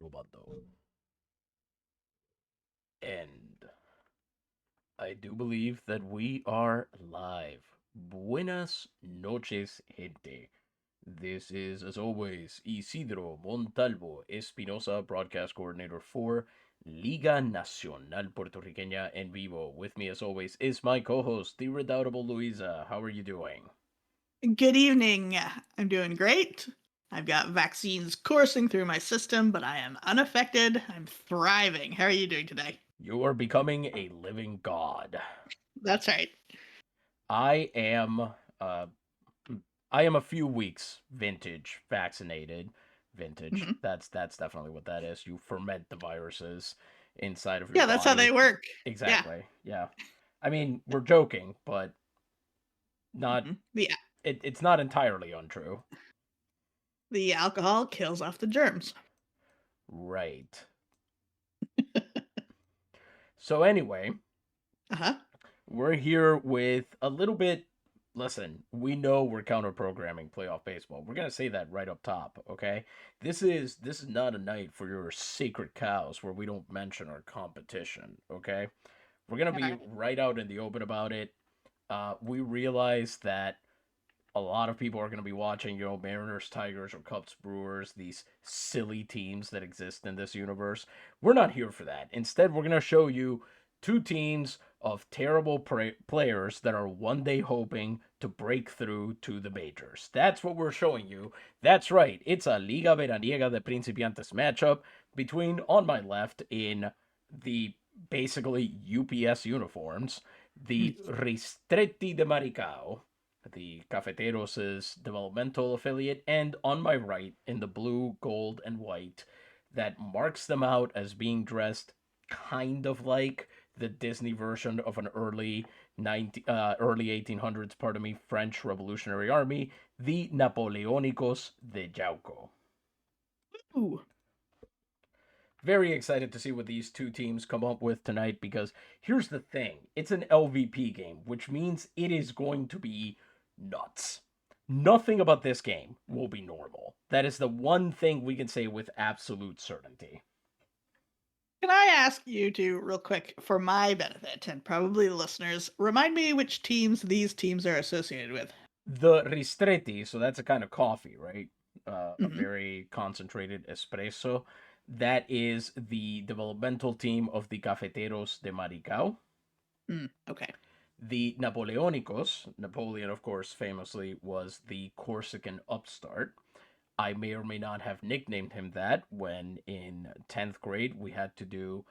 Probando. And I do believe that we are live. Buenas noches, gente. This is, as always, Isidro Montalvo Espinosa, broadcast coordinator for Liga Nacional Puertorriqueña en vivo. With me, as always, is my co host, the redoubtable Luisa. How are you doing? Good evening. I'm doing great. I've got vaccines coursing through my system, but I am unaffected. I'm thriving. How are you doing today? You are becoming a living god. That's right. I am uh, I am a few weeks vintage vaccinated. Vintage. Hmm. That's definitely what that is. You ferment the viruses inside of your Yeah, that's how they body. work. Yeah. Exactly. Yeah. I mean, we're joking, but not The it's not entirely untrue. the alcohol kills off the germs. Right. So anyway, Uh-huh. we're here with a little bit. Listen, we know we're counter programming playoff baseball. We're gonna say that right up top, okay? This is not a night for your sacred cows where we don't mention our competition, okay? We're gonna All be right. right out in the open about it. We realize that a lot of people are going to be watching, Mariners, Tigers, or Cubs, Brewers, these silly teams that exist in this universe. We're not here for that. Instead, we're going to show you two teams of terrible players that are one day hoping to break through to the majors. That's what we're showing you. That's right. It's a Liga Veraniega de Principiantes matchup between, on my left, in the basically UPS uniforms, the Ristretti de Maricao, the Cafeteros' developmental affiliate, and on my right, in the blue, gold, and white, that marks them out as being dressed kind of like the Disney version of an early 1800s, pardon me, French Revolutionary Army, the Napoleónicos de Yauco. Ooh. Very excited to see what these two teams come up with tonight because here's the thing, it's an LVP game, which means it is going to be nuts. Nothing about this game will be normal. That is the one thing we can say with absolute certainty. Can I ask you to, real quick, for my benefit and probably the listeners, remind me which teams these teams are associated with? The ristretti, so that's a kind of coffee, right? A Hmm. very concentrated espresso. That is the developmental team of the Cafeteros de Maricao. Okay. The Napoleónicos, Napoleon, of course, famously was the Corsican upstart. I may or may not have nicknamed him that when in 10th grade we had to do,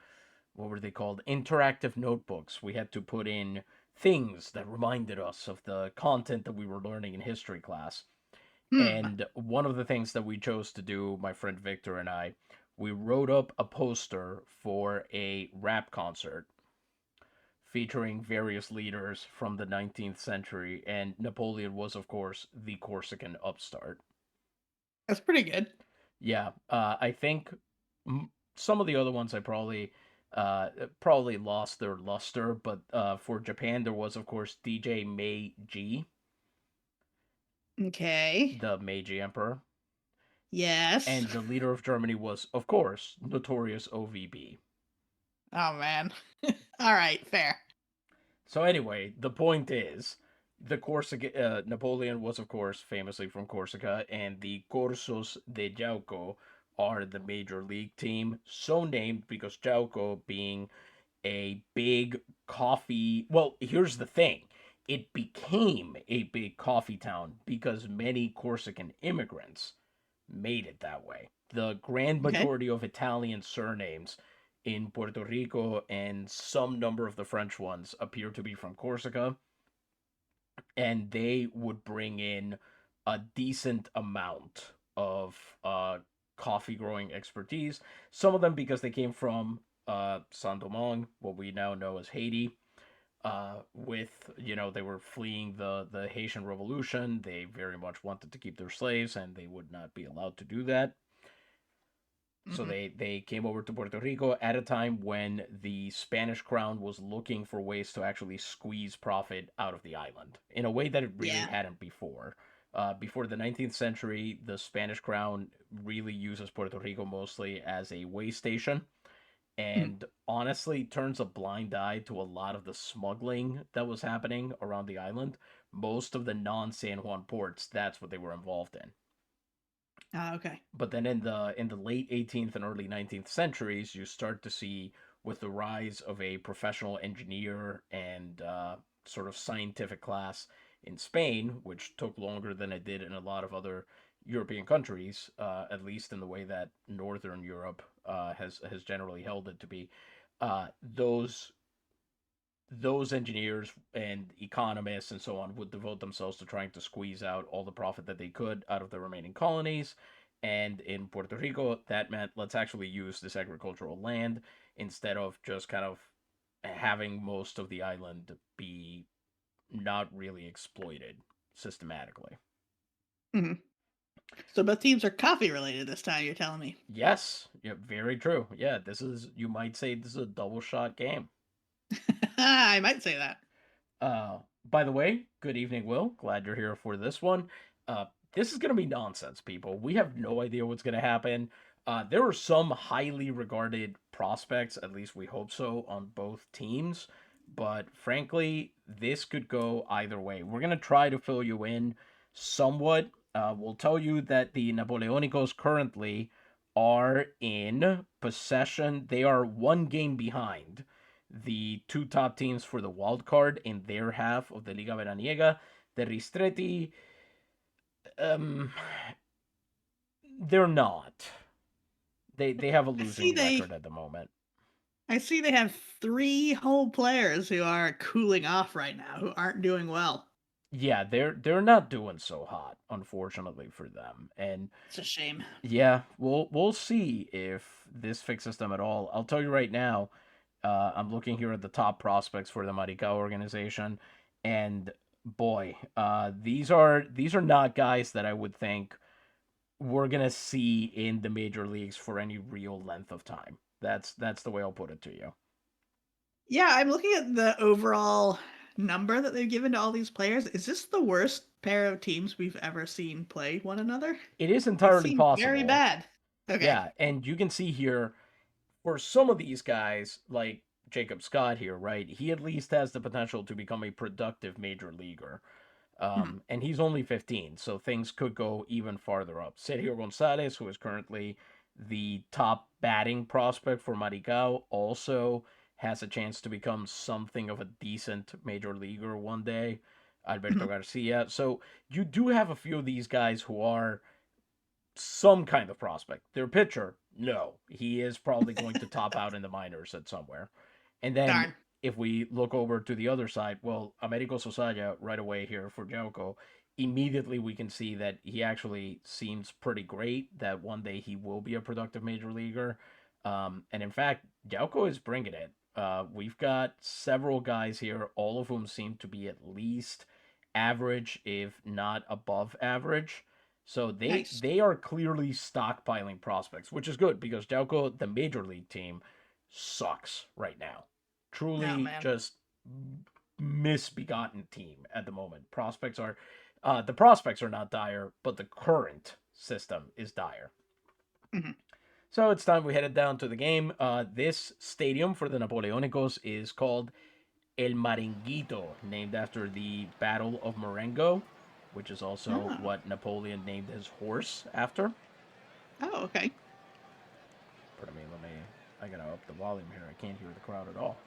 what were they called? Interactive notebooks. We had to put in things that reminded us of the content that we were learning in history class. Hmm. And one of the things that we chose to do, my friend Victor and I, we wrote up a poster for a rap concert featuring various leaders from the 19th century, and Napoleon was, of course, the Corsican upstart. That's pretty good. Yeah, I think some of the other ones I probably lost their luster, but for Japan there was, of course, DJ Meiji, Okay. the Meiji Emperor, Yes. and the leader of Germany was, of course, notorious OVB. Oh, man. All right. Fair. So anyway, the point is, the Corsica Napoleon was, of course, famously from Corsica, and the Corsos de Yauco are the major league team, so named because Yauco being a big coffee. Well, here's the thing. It became a big coffee town because many Corsican immigrants made it that way. The grand Okay. majority of Italian surnames in Puerto Rico and some number of the French ones appear to be from Corsica, and they would bring in a decent amount of coffee growing expertise. Some of them because they came from Saint Domingue, what we now know as Haiti. They were fleeing the Haitian Revolution. They very much wanted to keep their slaves, and they would not be allowed to do that. So Hmm. they came over to Puerto Rico at a time when the Spanish crown was looking for ways to actually squeeze profit out of the island in a way that it really Yeah. hadn't before. Before the 19th century, the Spanish crown really uses Puerto Rico mostly as a way station, Mhm. and honestly turns a blind eye to a lot of the smuggling that was happening around the island. Most of the non-San Juan ports, that's what they were involved in. Ah, okay. But then in the late 18th and early 19th centuries, you start to see, with the rise of a professional engineer and sort of scientific class in Spain, which took longer than it did in a lot of other European countries, at least in the way that Northern Europe has generally held it to be. Those engineers and economists and so on would devote themselves to trying to squeeze out all the profit that they could out of the remaining colonies. And in Puerto Rico, that meant let's actually use this agricultural land instead of just kind of having most of the island be not really exploited systematically. Hmm. So both teams are coffee related this time, you're telling me. Yes, yeah, very true. Yeah, this is, you might say, this is a double shot game. I might say that. Uh, by the way, good evening, Will. Glad you're here for this one. Uh, this is going to be nonsense, people. We have no idea what's going to happen. There are some highly regarded prospects, at least we hope so, on both teams. But frankly, this could go either way. We're going to try to fill you in somewhat. We'll tell you that the Napoleónicos currently are in possession. They are one game behind the two top teams for the wild card in their half of the Liga Veraniega. The Ristretti, um, they're not. They have a I see losing they record at the moment. I see they have three whole players who are cooling off right now, who aren't doing well. Yeah, they're not doing so hot, unfortunately for them. And It's a shame. yeah, we'll see if this fixes them at all. I'll tell you right now, I'm looking here at the top prospects for the Maricao organization, and boy, these are not guys that I would think we're gonna see in the major leagues for any real length of time. That's the way I'll put it to you. Yeah, I'm looking at the overall number that they've given to all these players. Is this the worst pair of teams we've ever seen play one another? It is It entirely seems very possible. bad. Okay. Yeah, and you can see here for some of these guys, like Jacob Scott here, right? He at least has the potential to become a productive major leaguer. Mhm. And he's only 15, so things could go even farther up. Sergio Gonzalez, who is currently the top batting prospect for Maricao, also has a chance to become something of a decent major leaguer one day. Alberto Mhm. Garcia. So you do have a few of these guys who are some kind of prospect. Their pitcher, no. He is probably going to top out in the minors at somewhere. And then Darn. if we look over to the other side, well, Americo Sosaya right away here for Jauco, immediately we can see that he actually seems pretty great, that one day he will be a productive major leaguer. And in fact, Jauco is bringing it. We've got several guys here, all of whom seem to be at least average, if not above average. So they Nice. they are clearly stockpiling prospects, which is good because Jauco, the major league team, sucks right now. Oh Truly man. just misbegotten team at the moment. The prospects are not dire, but the current system is dire. Mhm. So it's time we headed down to the game. This stadium for the Napoleónicos is called El Marenguito, named after the Battle of Marengo, which is also Oh. what Napoleon named his horse after. Oh, okay. Pardon me, I gotta up the volume here. I can't hear the crowd at all.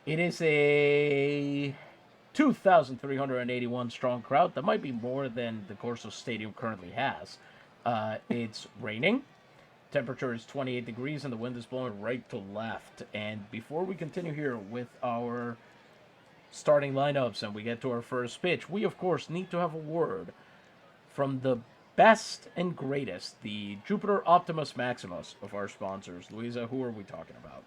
It is a 2,381 strong crowd. That might be more than the Corso Stadium currently has. It's raining. Temperature is 28 degrees and the wind is blowing right to left. And before we continue here with our starting lineups and we get to our first pitch, we of course need to have a word from the best and greatest, the Jupiter Optimus Maximus of our sponsors. Louisa, who are we talking about?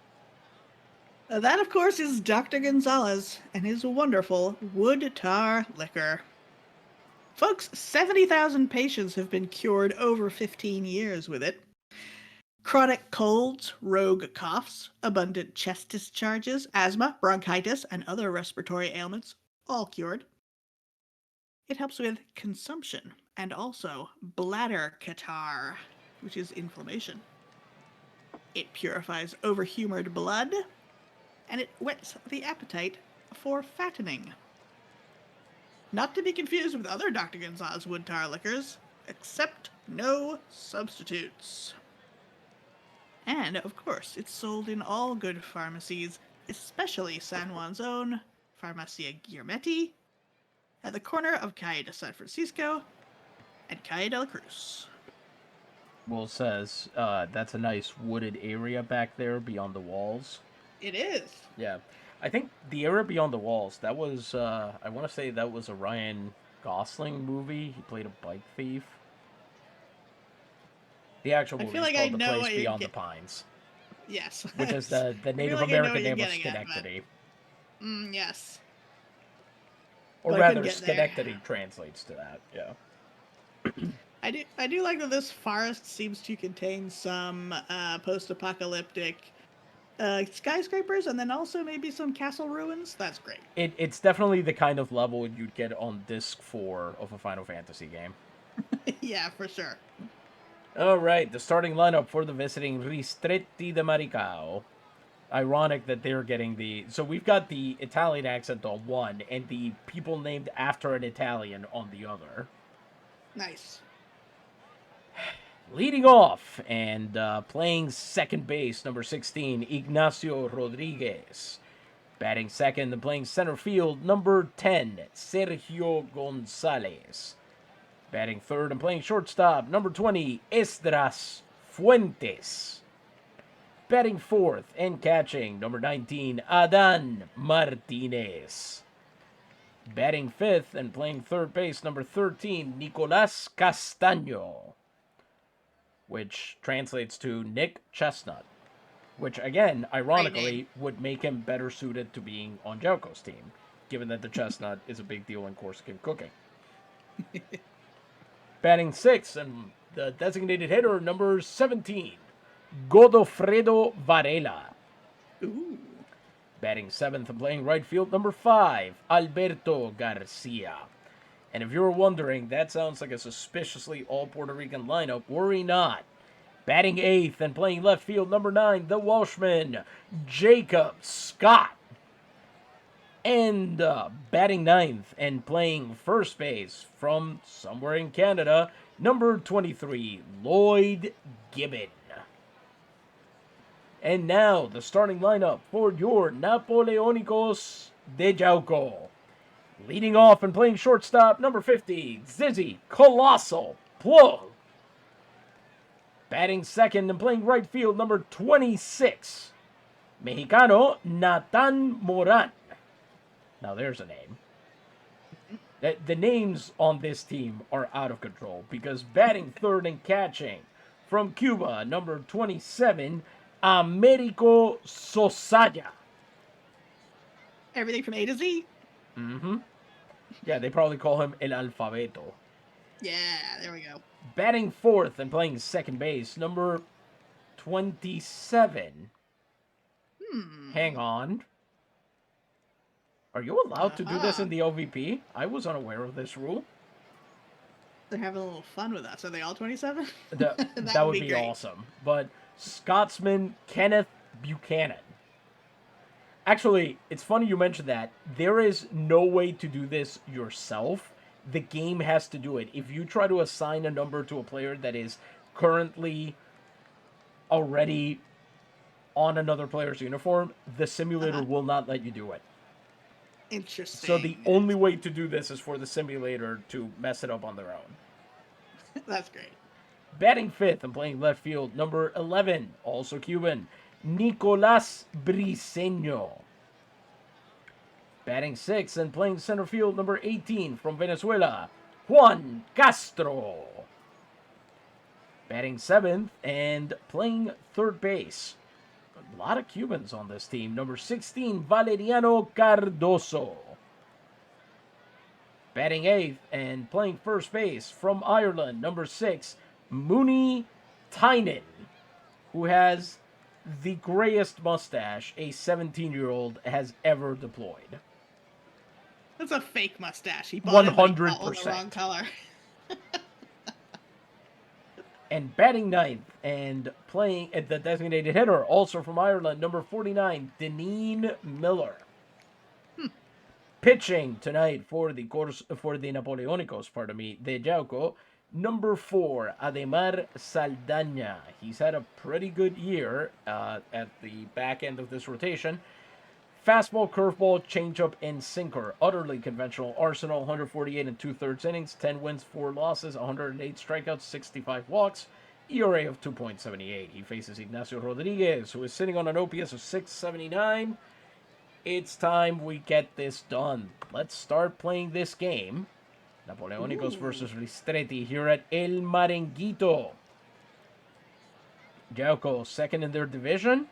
That, of course, is Dr. Gonzalez and his wonderful wood tar liquor. Folks, 70,000 patients have been cured over 15 years with it. Chronic colds, rogue coughs, abundant chest discharges, asthma, bronchitis, and other respiratory ailments, all cured. It helps with consumption and also bladder catarrh, which is inflammation. It purifies overhumored blood, and it whets the appetite for fattening. Not to be confused with other Dr. Gonzalez wood tar liquors, except no substitutes. And, of course, it's sold in all good pharmacies, especially San Juan's own Farmacia Guillermetti, at the corner of Calle de San Francisco and Calle de la Cruz. Will says that's a nice wooded area back there beyond the walls. It is. Yeah. I think the area beyond the walls, that was, I want to say that was a Ryan Gosling movie. He played a bike thief. The actual I movie feel is like I called The know Place what you're Beyond the Pines, Yes. which is the I feel Native like I know American what you're name of getting at, but- Schenectady. Yes. Or But I couldn't rather, get there. Schenectady translates to that, yeah. I do like that this forest seems to contain some post-apocalyptic skyscrapers and then also maybe some castle ruins. That's great. It's definitely the kind of level you'd get on disc 4 of a Final Fantasy game. Yeah, for sure. Alright, the starting lineup for the visiting Ristretti de Maricao. Ironic that they're getting the... So we've got the Italian accent on one, and the people named after an Italian on the other. Nice. Leading off and playing second base, number 16, Ignacio Rodriguez. Batting second and playing center field, number 10, Sergio Gonzalez. Batting third and playing shortstop, number 20, Esdras Fuentes. Batting fourth and catching, number 19, Adan Martinez. Batting fifth and playing third base, number 13, Nicolas Castaño, which translates to Nick Chestnut, which, again, ironically, would make him better suited to being on Yauco's team, given that the chestnut is a big deal in Corsican cooking. Batting sixth and the designated hitter, number 17, Godofredo Varela. Ooh. Batting seventh and playing right field, number 5, Alberto Garcia. And if you were wondering, that sounds like a suspiciously all Puerto Rican lineup. Worry not. Batting eighth and playing left field, number 9, the Welshman, Jacob Scott. And batting ninth and playing first base from somewhere in Canada, number 23, Lloyd Gibbon. And now, the starting lineup for your Napoleónicos de Yauco. Leading off and playing shortstop, number 50, Zizzy Colossal Plug. Batting second and playing right field, number 26, Mexicano Nathan Moran. Now there's a name. The names on this team are out of control because batting third and catching from Cuba, number 27, Americo Sosaya. Everything from A to Z? Mm-hmm. Yeah, they probably call him El Alfabeto. Yeah, there we go. Batting fourth and playing second base, number 27. Hang on. Are you allowed to do this in the OVP? I was unaware of this rule. They're having a little fun with us. Are they all 27? That would be great. awesome. But Scotsman Kenneth Buchanan. Actually, it's funny you mentioned that. There is no way to do this yourself. The game has to do it. If you try to assign a number to a player that is currently already on another player's uniform, the simulator will not let you do it. Interesting. So the only way to do this is for the simulator to mess it up on their own. That's great. Batting fifth and playing left field, number 11, also Cuban, Nicolas Briseño. Batting sixth and playing center field, number 18, from Venezuela, Juan Castro. Batting seventh and playing third base, a lot of Cubans on this team, number 16, Valeriano Cardoso. Batting eighth and playing first base from Ireland, number 6, Mooney Tynan, who has the grayest mustache a 17-year-old has ever deployed. That's a fake mustache. He bought it, but he bought one the wrong 100%. color. And batting ninth and playing at the designated hitter, also from Ireland, number 49, Deneen Miller. Pitching tonight for the Napoleónicos, de Yauco, number 4, Ademar Saldaña. He's had a pretty good year at the back end of this rotation. Fastball, curveball, changeup, and sinker. Utterly conventional arsenal. 148 and 2/3 innings, 10 wins, 4 losses, 108 strikeouts, 65 walks, ERA of 2.78. He faces Ignacio Rodriguez, who is sitting on an OPS of 679. It's time we get this done. Let's start playing this game. Napoleónicos versus Ristretti here at El Marenguito. Yauco, second in their division,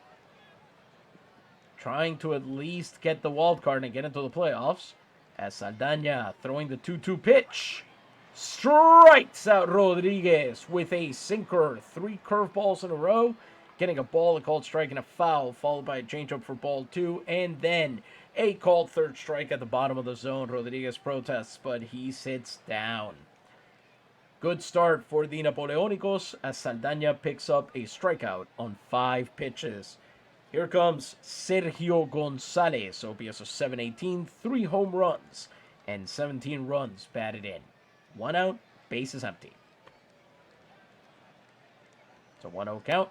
trying to at least get the wild card and get into the playoffs. As Saldaña throwing the 2-2 pitch. Strikes out Rodriguez with a sinker. 3 curveballs in a row. Getting a ball, a called strike, and a foul, followed by a changeup for ball 2, and then a called third strike at the bottom of the zone. Rodriguez protests, but he sits down. Good start for the Napoleónicos as Saldaña picks up a strikeout on 5 pitches. Here comes Sergio Gonzalez, OPS of 718, 3 home runs, and 17 runs batted in. 1 out, bases empty. So 1-0 count.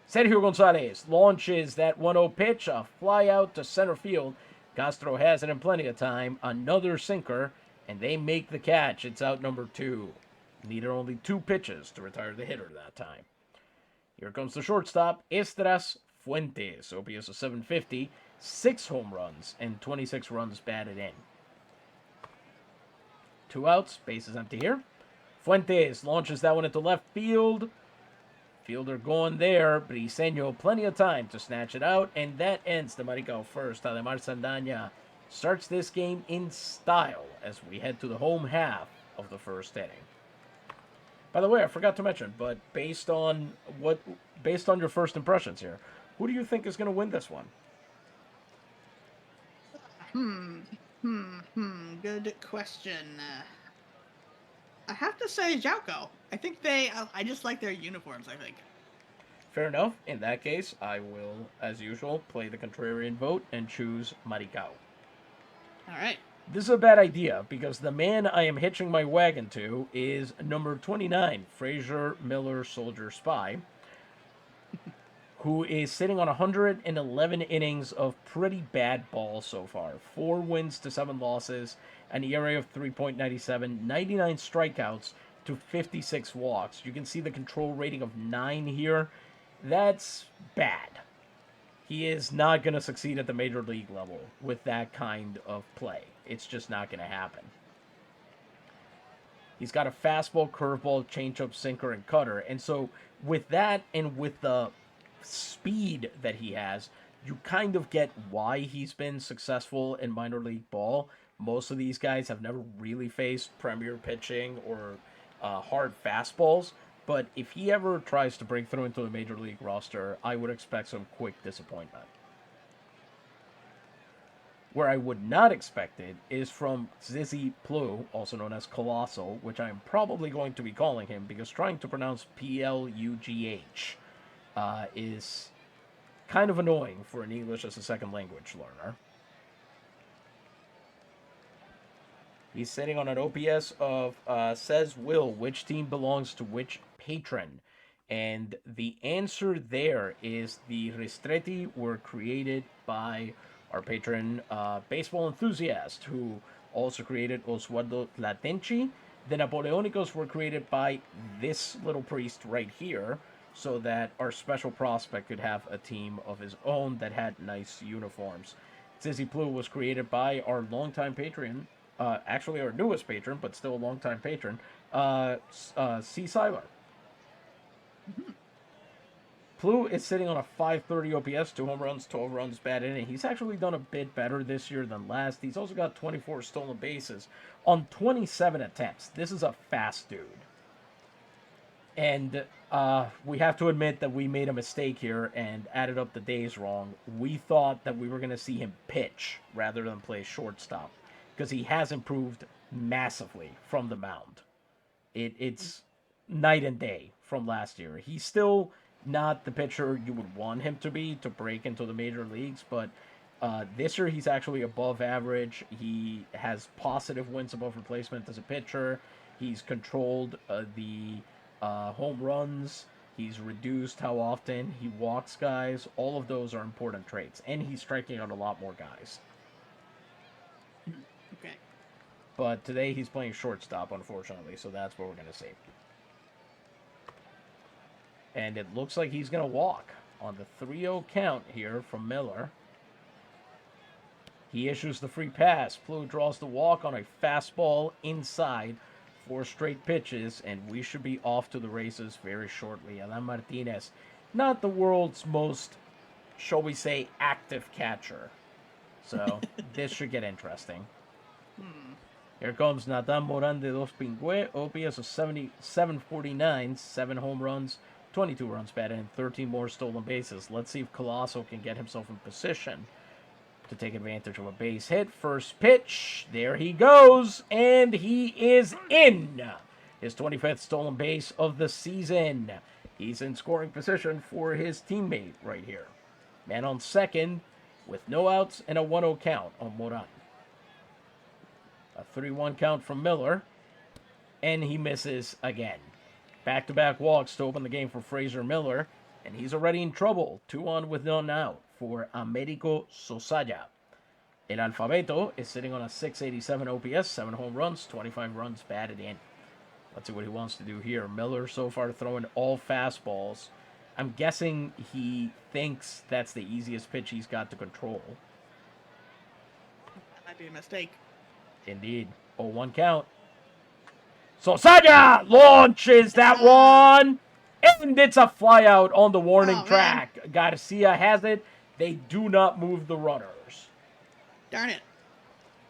Sergio Gonzalez launches that 1-0 pitch, a fly out to center field. Castro has it in plenty of time. Another sinker, and they make the catch. It's out number 2. Needed only 2 pitches to retire the hitter that time. Here comes the shortstop, Estras Fuentes, OPS of 750, 6 home runs, and 26 runs batted in. 2 outs, bases empty here. Fuentes launches that one into left field. Fielder going there, Briseño plenty of time to snatch it out, and that ends the Maricao first. Ademar Saldaña starts this game in style as we head to the home half of the first inning. By the way, I forgot to mention, but based on your first impressions here, who do you think is going to win this one? Good question. I have to say Yauco. I think I just like their uniforms, I think. Fair enough. In that case, I will, as usual, play the contrarian vote and choose Maricao. All right. This is a bad idea because the man I am hitching my wagon to is number 29, Fraser Miller Soldier Spy, who is sitting on 111 innings of pretty bad ball so far. 4 wins to 7 losses, an ERA of 3.97, 99 strikeouts to 56 walks. You can see the control rating of 9 here. That's bad. He is not going to succeed at the major league level with that kind of play. It's just not going to happen. He's got a fastball, curveball, changeup, sinker, and cutter. And so with that and with the speed that he has, you kind of get why he's been successful in minor league ball. Most of these guys have never really faced premier pitching or hard fastballs. But if he ever tries to break through into the major league roster, I would expect some quick disappointment. Where I would not expect it is from Zizi Plu, also known as Colossal, which I am probably going to be calling him because trying to pronounce Plugh is kind of annoying for an English as a second language learner. He's sitting on an OPS of, says Will, which team belongs to which patron? And the answer there is the Ristretti were created by our patron, baseball enthusiast, who also created Oswaldo Latenci. The Napoleónicos were created by this little priest right here, so that our special prospect could have a team of his own that had nice uniforms. Zizi Plu was created by our longtime patron, actually our newest patron, but still a longtime patron, C. Seiler. Plu is sitting on a 530 OPS, 2 home runs, 12 runs batted in. He's actually done a bit better this year than last. He's also got 24 stolen bases on 27 attempts. This is a fast dude. And we have to admit that we made a mistake here and added up the days wrong. We thought that we were going to see him pitch rather than play shortstop. because he has improved massively from the mound. It's night and day from last year. He's still not the pitcher you would want him to be to break into the major leagues, but this year he's actually above average. He has positive wins above replacement as a pitcher. He's controlled the home runs. He's reduced how often he walks guys. All of those are important traits. And he's striking out a lot more guys. Okay. But today he's playing shortstop, unfortunately, so that's what we're going to see. And it looks like he's going to walk on the 3-0 count here from Miller. He issues the free pass. Flew draws the walk on a fastball inside. 4 straight pitches, and we should be off to the races very shortly. Alan Martinez, not the world's most, shall we say, active catcher. So this should get interesting. Here comes Nathan Moran de Dos Pingüe. OPS of 749, 7 home runs, 22 runs batted, and 13 more stolen bases. Let's see if Colosso can get himself in position to take advantage of a base hit. First pitch, there he goes, and he is in. His 25th stolen base of the season. He's in scoring position for his teammate right here. Man on second with no outs and a 1-0 count on Moran. A 3-1 count from Miller, and he misses again. Back-to-back walks to open the game for Fraser Miller, and he's already in trouble. 2 on with none out for Americo Sosaya. El Alfabeto is sitting on a 687 OPS, 7 home runs, 25 runs batted in. Let's see what he wants to do here. Miller so far throwing all fastballs. I'm guessing he thinks that's the easiest pitch he's got to control. That might be a mistake. Indeed. 0-1 count. Sosaya launches that one, and it's a flyout on the warning track. Garcia has it. They do not move the runners. Darn it.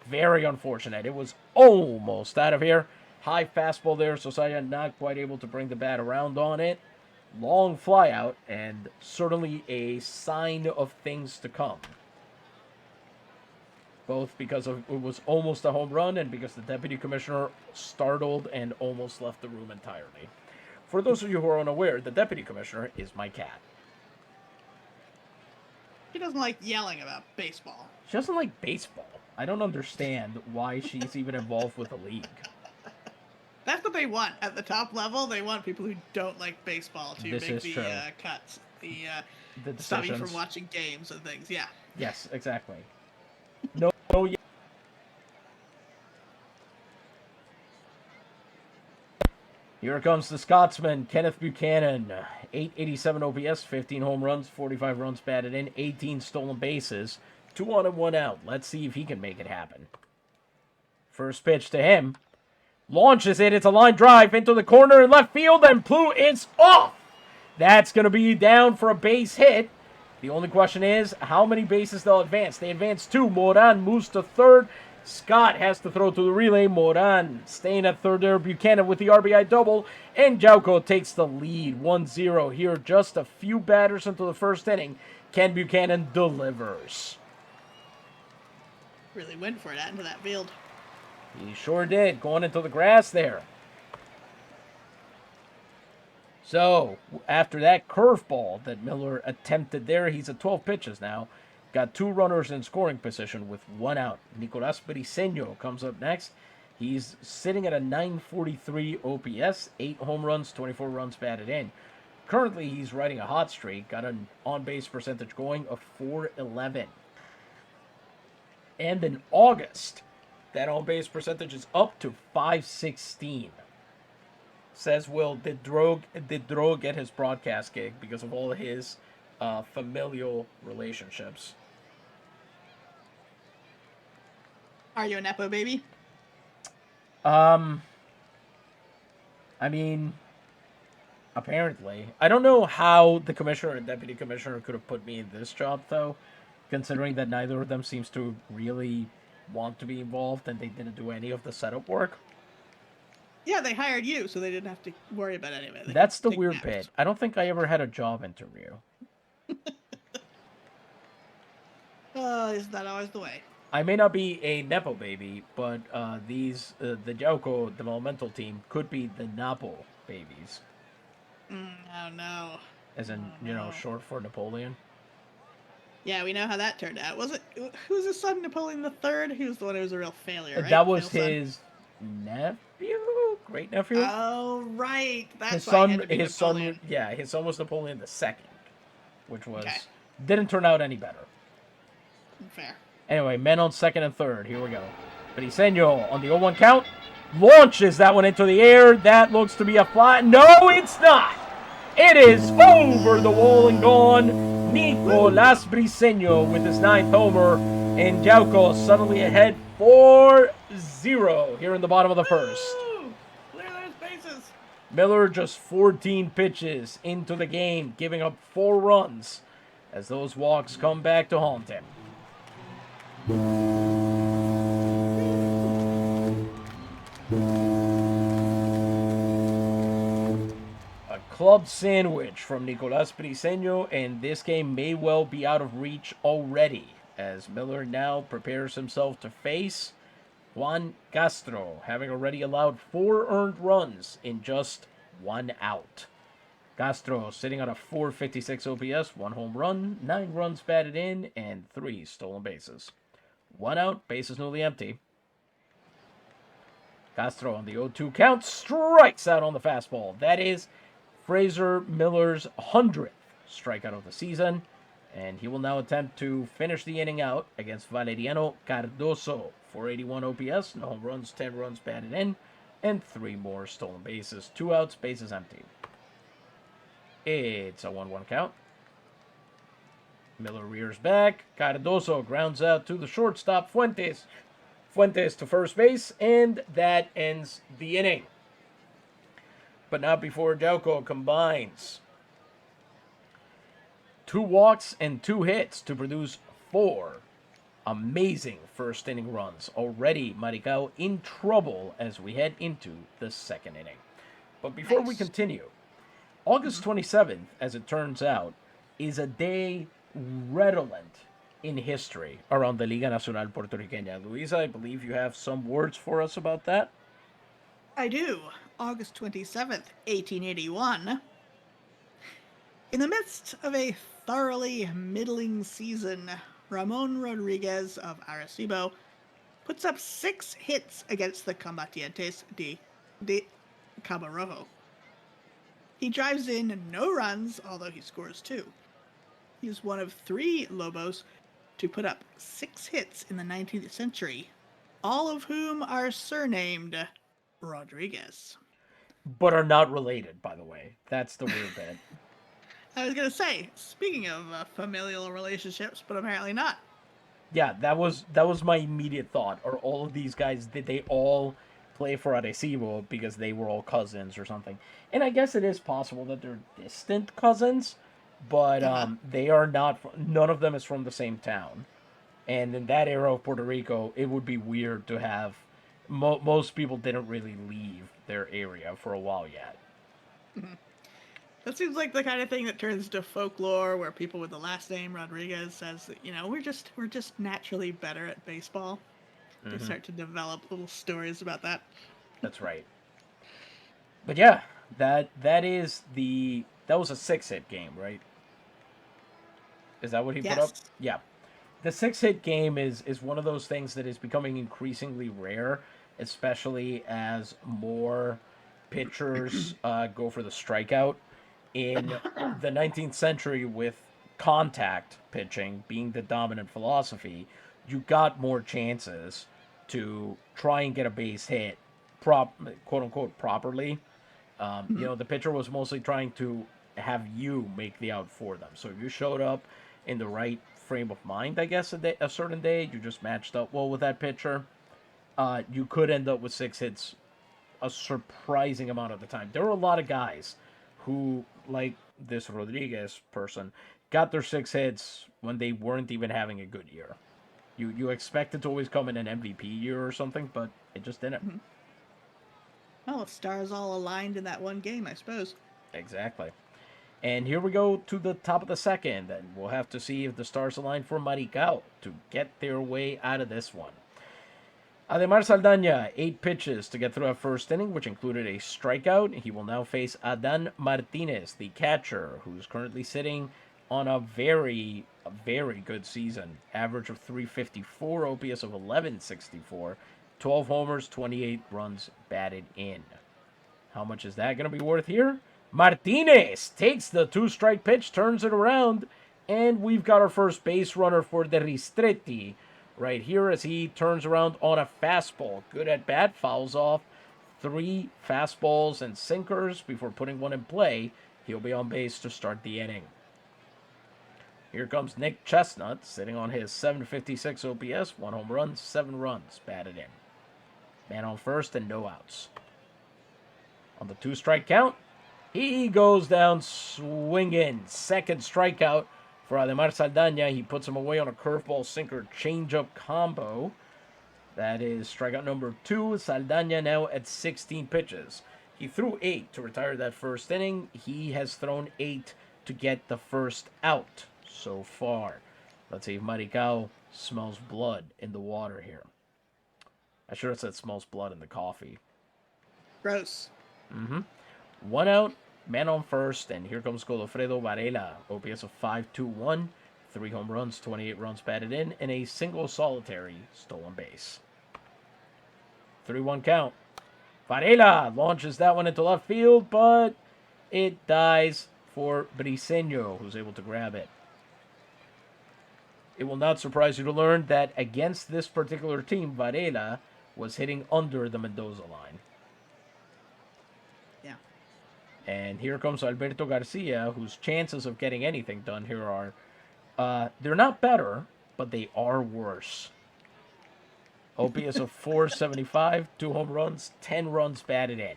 Very unfortunate. It was almost out of here. High fastball there. Sosaya not quite able to bring the bat around on it. Long flyout, and certainly a sign of things to come. Both because it was almost a home run and because the deputy commissioner startled and almost left the room entirely. For those of you who are unaware, the deputy commissioner is my cat. She doesn't like yelling about baseball. She doesn't like baseball. I don't understand why she's even involved with the league. That's what they want at the top level. They want people who don't like baseball to This make is the true. cuts, the stop you decisions. from watching games and things. Yeah. Yes, exactly. Here comes the Scotsman, Kenneth Buchanan. 887 OPS, 15 home runs, 45 runs batted in, 18 stolen bases, 2 on and 1 out. Let's see if he can make it happen. First pitch to him. Launches it. It's a line drive into the corner in left field, and Plu is off. That's going to be down for a base hit. The only question is how many bases they'll advance. They advance 2. Moran moves to third. Scott has to throw to the relay. Moran staying at third there. Buchanan with the RBI double. And Yauco takes the lead. 1-0 here. Just a few batters into the first inning. Ken Buchanan delivers. Really went for it out into that field. He sure did. Going into the grass there. So, after that curveball that Miller attempted there, he's at 12 pitches now. Got 2 runners in scoring position with 1 out. Nicolas Briceño comes up next. He's sitting at a 943 OPS, 8 home runs, 24 runs batted in. Currently, he's riding a hot streak. Got an on-base percentage going of .411. And in August, that on-base percentage is up to .516. Says Will, did Dro get his broadcast gig because of all his familial relationships? Are you a Nepo baby? I mean, apparently. I don't know how the commissioner and deputy commissioner could have put me in this job, though, considering that neither of them seems to really want to be involved and they didn't do any of the setup work. Yeah, they hired you, so they didn't have to worry about any of it. That's the weird bit. I don't think I ever had a job interview. Isn't that always the way? I may not be a Nepo baby, but the Yauco developmental team could be the Napo babies, Oh no. as in, Oh no. short for Napoleon. Yeah, we know how that turned out. Was it who's his son, Napoleon the Third? He was the one who was a real failure, right? That was Fail son. his nephew, great nephew. Oh right, His that's why he had son, to be Napoleon. his son was Napoleon the Second, which Okay, didn't turn out any better. fair. Anyway, men on second and third. Here we go. Briseño on the 0-1 count launches that one into the air. That looks to be a fly. No, it's not. It is over the wall and gone. Nicolas Briseño with his 9th homer, and Yauco suddenly ahead 4-0 here in the bottom of the first. Woo! Clear those bases. Miller just 14 pitches into the game, giving up 4 runs as those walks come back to haunt him. A club sandwich from Nicolas Briseño, and this game may well be out of reach already, as Miller now prepares himself to face Juan Castro, having already allowed 4 earned runs in just 1 out. Castro sitting on a 456 OPS, 1 home run, 9 runs batted in, and 3 stolen bases. 1 out, bases newly empty. Castro on the 0-2 count strikes out on the fastball. That is Fraser Miller's 100th strikeout of the season, and he will now attempt to finish the inning out against Valeriano Cardoso. 481 OPS, no home runs, 10 runs batted in, and 3 more stolen bases. 2 outs, bases empty. It's a 1-1 count. Miller rears back. Cardoso grounds out to the shortstop, Fuentes. Fuentes to first base, and that ends the inning. But not before Yauco combines 2 walks and 2 hits to produce 4 amazing first inning runs. Already Maricao in trouble as we head into the second inning. But before we continue, August 27th, as it turns out, is a day redolent in history around the Liga Nacional Puertorriqueña. Luisa, I believe you have some words for us about that. I do. August 27th, 1881. In the midst of a thoroughly middling season, Ramon Rodriguez of Arecibo puts up 6 hits against the Combatientes de Cabo Rojo. He drives in no runs, although he scores 2. He's one of 3 Lobos to put up 6 hits in the 19th century, all of whom are surnamed Rodriguez. But are not related, by the way. That's the weird bit. I was going to say, speaking of familial relationships, but apparently not. Yeah, that was my immediate thought. Are all of these guys, did they all play for Arecibo because they were all cousins or something? And I guess it is possible that they're distant cousins, but they are not. None of them is from the same town. And in that era of Puerto Rico, it would be weird to have. Most people didn't really leave their area for a while yet. That seems like the kind of thing that turns into folklore, where people with the last name Rodriguez says that, we're just naturally better at baseball. They start to develop little stories about that. That's right. But yeah, that was a 6-hit game, right? Is that what he put up? Yes. Yeah. The 6-hit game is one of those things that is becoming increasingly rare, especially as more pitchers go for the strikeout. In the 19th century, with contact pitching being the dominant philosophy, you got more chances to try and get a base hit, quote unquote, properly. The pitcher was mostly trying to have you make the out for them. So if you showed up in the right frame of mind, I guess, a certain day, you just matched up well with that pitcher, you could end up with 6 hits a surprising amount of the time. There were a lot of guys who, like this Rodriguez person, got their 6 hits when they weren't even having a good year. You expect it to always come in an MVP year or something, but it just didn't. Well, the stars all aligned in that one game, I suppose. Exactly. And here we go to the top of the second, and we'll have to see if the stars align for Maricao to get their way out of this one. Ademar Saldaña, 8 pitches to get through that first inning, which included a strikeout. He will now face Adan Martinez, the catcher, who's currently sitting on a very good season. Average of 354, OPS of 1164, 12 homers, 28 runs batted in. How much is that going to be worth here? Martinez takes the 2-strike pitch, turns it around, and we've got our first base runner for the Ristretti right here as he turns around on a fastball. Good at bat, fouls off 3 fastballs and sinkers before putting one in play. He'll be on base to start the inning. Here comes Nick Chestnut, sitting on his 756 OPS, 1 home run, 7 runs batted in. Man on first and no outs. On the 2-strike count, he goes down swinging. Second strikeout for Ademar Saldaña. He puts him away on a curveball sinker changeup combo. That is strikeout number 2. Saldaña now at 16 pitches. He threw 8 to retire that first inning. He has thrown 8 to get the first out so far. Let's see if Maricao smells blood in the water here. I should have said smells blood in the coffee. Gross. 1 out, man on first, and here comes Godofredo Varela. OPS of 5.21, 3 home runs, 28 runs batted in, and a single solitary stolen base. 3-1 count. Varela launches that one into left field, but it dies for Briseño, who's able to grab it. It will not surprise you to learn that against this particular team, Varela was hitting under the Mendoza line. And here comes Alberto Garcia, whose chances of getting anything done here are, they're not better, but they are worse. OPS of 475, 2 home runs, 10 runs batted in.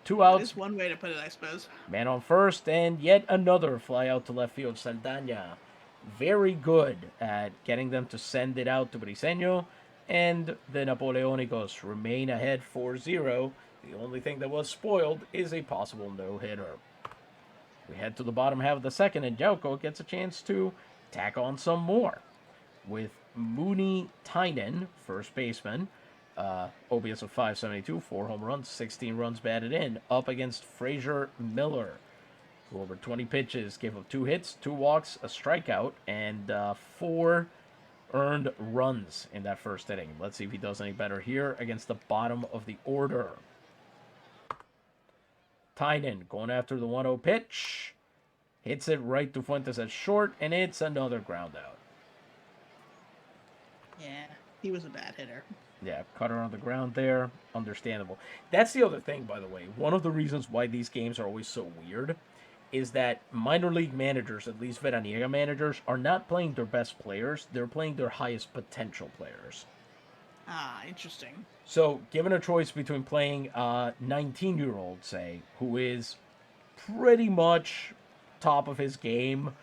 2 outs. That's one way to put it, I suppose. Man on first, and yet another fly out to left field. Saldaña, very good at getting them to send it out to Briseño, and the Napoleónicos remain ahead 4-0. The only thing that was spoiled is a possible no-hitter. We head to the bottom half of the second, and Yauco gets a chance to tack on some more. With Mooney Tynan, first baseman, OPS of 572, 4 home runs, 16 runs batted in, up against Frazier Miller, who over 20 pitches gave up 2 hits, 2 walks, a strikeout, and 4 earned runs in that first inning. Let's see if he does any better here against the bottom of the order. Tynan going after the 1-0 pitch. Hits it right to Fuentes at short, and it's another ground out. Yeah, he was a bad hitter. Yeah, cutter on the ground there. Understandable. That's the other thing, by the way. One of the reasons why these games are always so weird is that minor league managers, at least Veraniega managers, are not playing their best players. They're playing their highest potential players. Ah, interesting. So, given a choice between playing a 19-year-old, say, who is pretty much top of his game,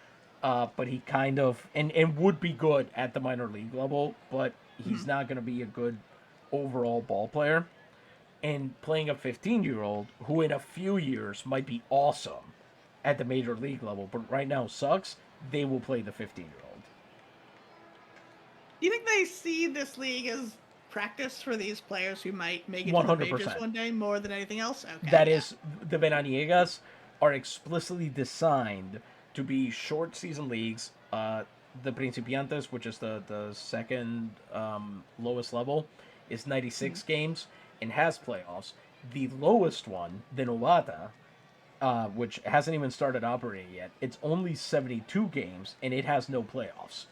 but he kind of, and would be good at the minor league level, but he's not going to be a good overall ball player, and playing a 15-year-old who in a few years might be awesome at the major league level, but right now sucks, they will play the 15-year-old. Do you think they see this league as practice for these players who might make it 100%. to the majors one day more than anything else? Okay, That is, the Veraniegas are explicitly designed to be short season leagues. The Principiantes, which is the second lowest level, is 96 games and has playoffs. The lowest one, the Novata, which hasn't even started operating yet, it's only 72 games and it has no playoffs.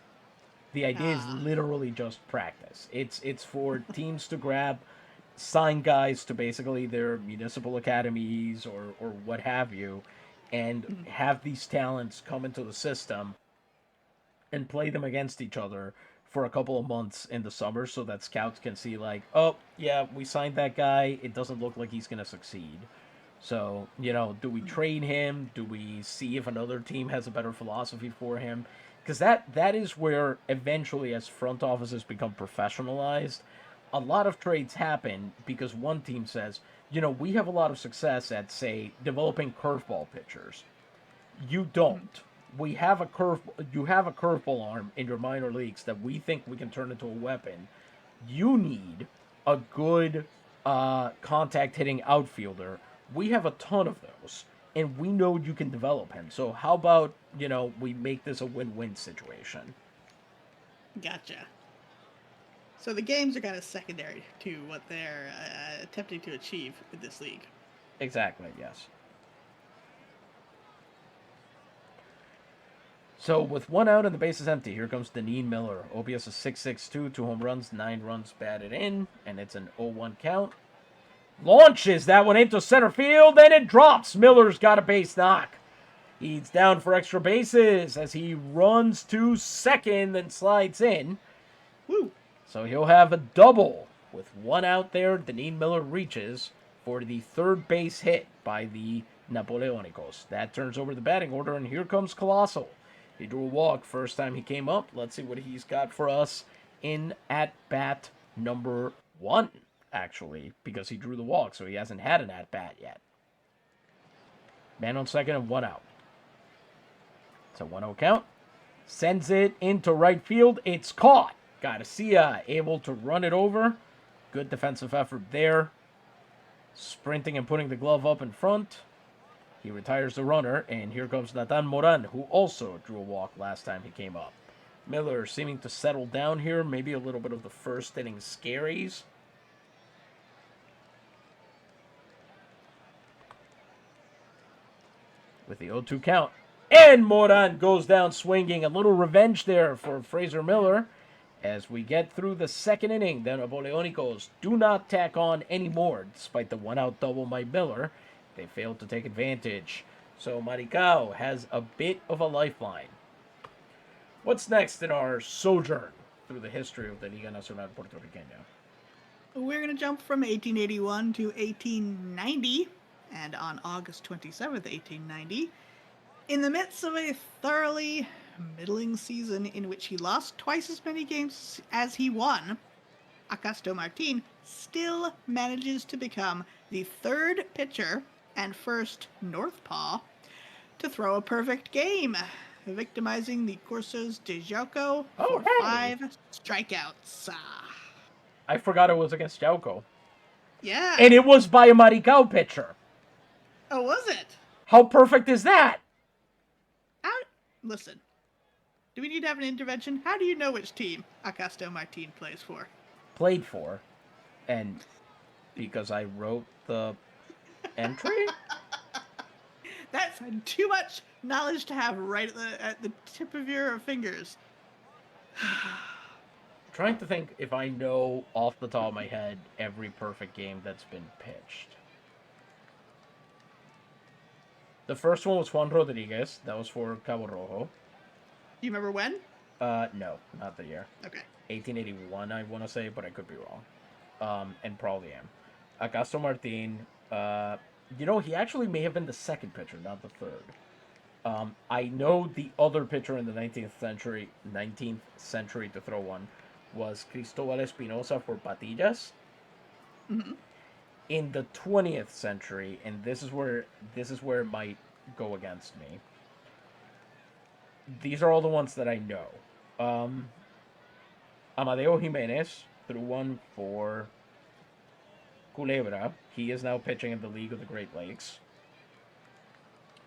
The idea is literally just practice. It's for teams to grab, sign guys to basically their municipal academies or what have you, and have these talents come into the system and play them against each other for a couple of months in the summer so that scouts can see like, oh, yeah, we signed that guy. It doesn't look like he's going to succeed. So, do we trade him? Do we see if another team has a better philosophy for him? Because that is where eventually, as front offices become professionalized, a lot of trades happen because one team says, we have a lot of success at, say, developing curveball pitchers. You don't. We have a curve. You have a curveball arm in your minor leagues that we think we can turn into a weapon. You need a good contact hitting outfielder. We have a ton of those, and we know you can develop him. So how about we make this a win-win situation? Gotcha. So the games are kind of secondary to what they're attempting to achieve with this league. Exactly. Yes. So with one out and the bases empty, here comes Deneen Miller. OPS is 6.62, 2 home runs, 9 runs batted in, and it's an 0-1 count. Launches that one into center field, and it drops. Miller's got a base knock. He's down for extra bases as he runs to second and slides in. Woo! So he'll have a double. With one out there, Deneen Miller reaches for the third base hit by the Napoleónicos. That turns over the batting order, and here comes Colossal. He drew a walk first time he came up. Let's see what he's got for us in at-bat number 1, actually, because he drew the walk, so he hasn't had an at-bat yet. Man on second and 1 out. It's a 1-0 count. Sends it into right field. It's caught. Garcia able to run it over. Good defensive effort there. Sprinting and putting the glove up in front. He retires the runner, and here comes Nathan Moran, who also drew a walk last time he came up. Miller seeming to settle down here, maybe a little bit of the first inning scaries. With the 0-2 count. And Moran goes down swinging. A little revenge there for Fraser Miller. As we get through the second inning, the Napoleónicos do not tack on anymore, despite the one-out double by Miller. They failed to take advantage. So Maricao has a bit of a lifeline. What's next in our sojourn through the history of the Liga Nacional Puertorriqueña? We're going to jump from 1881 to 1890, and on August 27th, 1890, in the midst of a thoroughly middling season in which he lost twice as many games as he won, Acasto Martin still manages to become the third pitcher and first Northpaw to throw a perfect game, victimizing the Corsos de Yauco for 5 strikeouts. I forgot it was against Yauco. Yeah. And it was by a Maricao pitcher. Oh, was it? How perfect is that? Listen, do we need to have an intervention? How do you know which team Acasto Martin plays for? Played for. And because I wrote the entry? That's too much knowledge to have right at the tip of your fingers. Trying to think if I know off the top of my head every perfect game that's been pitched. The first one was Juan Rodriguez. That was for Cabo Rojo. Do you remember when? No, not the year. Okay. 1881, I want to say, but I could be wrong. And probably am. Acasto Martin, he actually may have been the second pitcher, not the third. I know the other pitcher in the 19th century to throw one was Cristobal Espinosa for Patillas. Mm-hmm. In the 20th century, and this is where it might go against me. These are all the ones that I know. Amadeo Jimenez threw one for Culebra. He is now pitching in the League of the Great Lakes.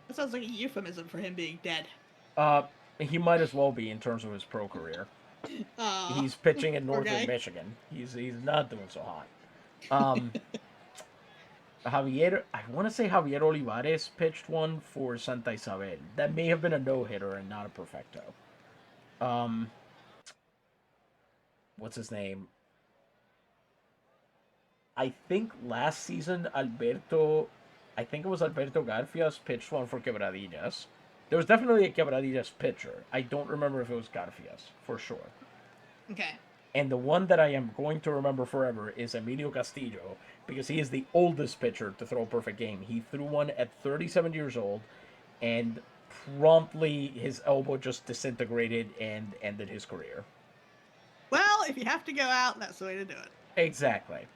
That sounds like a euphemism for him being dead. He might as well be in terms of his pro career. He's pitching in Northern Michigan. He's not doing so hot. I want to say Javier Olivares pitched one for Santa Isabel. That may have been a no-hitter and not a perfecto. What's his name? I think last season Alberto Garfias pitched one for Quebradillas. There was definitely a Quebradillas pitcher. I don't remember if it was Garfias, for sure. Okay. And the one that I am going to remember forever is Emilio Castillo, because he is the oldest pitcher to throw a perfect game. He threw one at 37 years old, and promptly his elbow just disintegrated and ended his career. Well, if you have to go out, that's the way to do it. Exactly.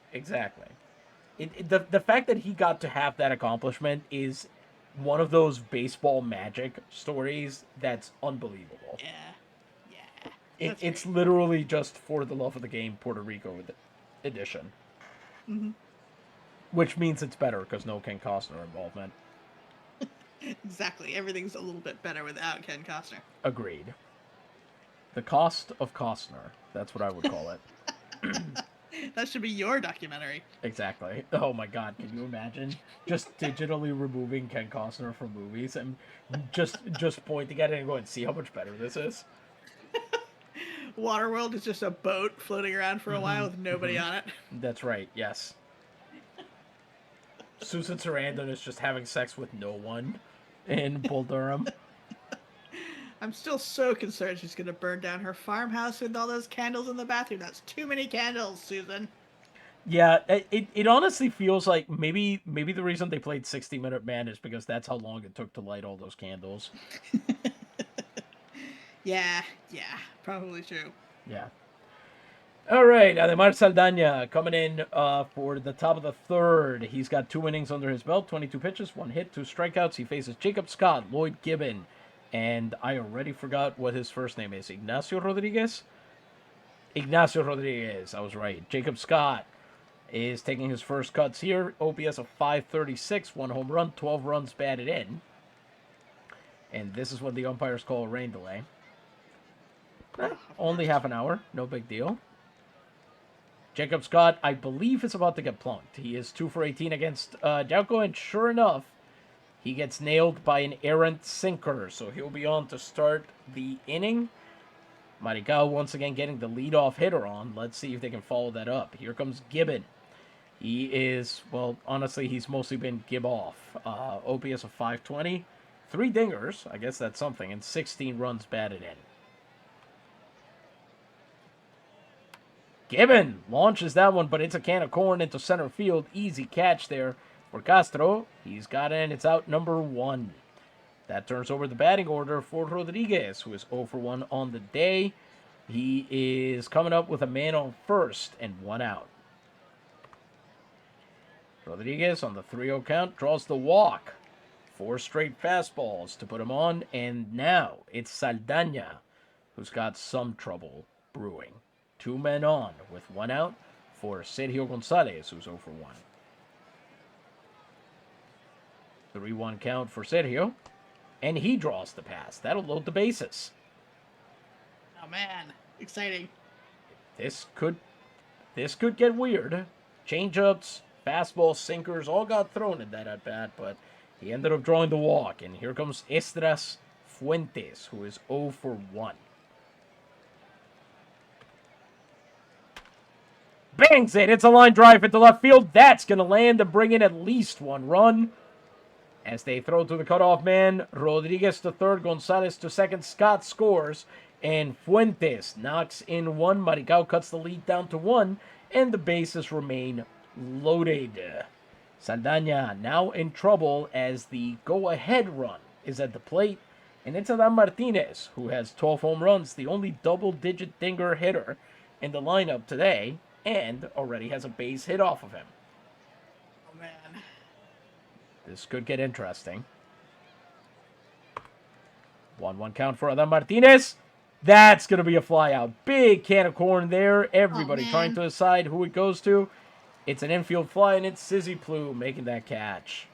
The fact that he got to have that accomplishment is one of those baseball magic stories that's unbelievable. Yeah. Yeah. That's It's great. literally just for the love of the game Puerto Rico edition, Hmm. which means it's better because no Ken Costner involvement. Exactly. Everything's a little bit better without Ken Costner. Agreed. The cost of Costner. That's what I would call it. That should be your documentary. Exactly. Oh my god, can you imagine just digitally removing Ken Costner from movies and just pointing at it and going, "See how much better this is?" Waterworld is just a boat floating around for a while with nobody on it. That's right. Yes. Susan Sarandon is just having sex with no one in Bull Durham. I'm still so concerned she's gonna burn down her farmhouse with all those candles in the bathroom. That's too many candles, Susan. Yeah, it honestly feels like maybe the reason they played 60-Minute Man is because that's how long it took to light all those candles. Yeah, yeah, probably true. Yeah. All right, Ademar Saldaña coming in for the top of the third. He's got 2 innings under his belt, 22 pitches, 1 hit, 2 strikeouts. He faces Jacob Scott, Lloyd Gibbon, and I already forgot what his first name is. Ignacio Rodriguez? Ignacio Rodriguez, I was right. Jacob Scott is taking his first cuts here. OPS of 536, 1 home run, 12 runs batted in. And this is what the umpires call a rain delay. Only half an hour, no big deal. Jacob Scott, I believe, is about to get plunked. He is 2 for 18 against Yauco, and sure enough, he gets nailed by an errant sinker. So he'll be on to start the inning. Maricao once again getting the leadoff hitter on. Let's see if they can follow that up. Here comes Gibbon. He is, well, honestly, he's mostly been gib off. OPS of 520, 3 dingers, I guess that's something, and 16 runs batted in. Gibbon launches that one, but it's a can of corn into center field. Easy catch there for Castro. He's got it, and it's out number 1. That turns over the batting order for Rodriguez, who is 0 for 1 on the day. He is coming up with a man on first and 1 out. Rodriguez on the 3-0 count draws the walk. 4 straight fastballs to put him on, and now it's Saldaña who's got some trouble brewing. 2 men on with 1 out for Sergio Gonzalez, who's 0 for 1. 3-1 count for Sergio, and he draws the pass. That'll load the bases. Oh man, exciting. This could get weird. Changeups, fastballs, sinkers, all got thrown in that at bat, but he ended up drawing the walk. And here comes Estras Fuentes, who is 0 for 1. Bangs it. It's a line drive into left field. That's going to land and bring in at least 1 run. As they throw to the cutoff man, Rodriguez to third, Gonzalez to second. Scott scores, and Fuentes knocks in 1. Maricao cuts the lead down to 1, and the bases remain loaded. Saldaña now in trouble as the go-ahead run is at the plate, and it's Adam Martinez, who has 12 home runs, the only double-digit dinger hitter in the lineup today, and already has a base hit off of him. Oh man. This could get interesting. 1-1 count for Adam Martinez. That's going to be a flyout. Big can of corn there. Everybody trying to decide who it goes to. It's an infield fly, and it's Sizzy Plume making that catch.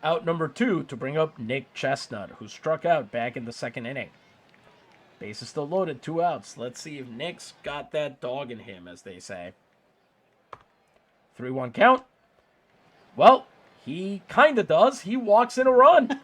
Out number 2 to bring up Nick Chestnut, who struck out back in the second inning. Base is still loaded, 2 outs. Let's see if Nick's got that dog in him, as they say. 3-1 count. Well, he kind of does. He walks in a run.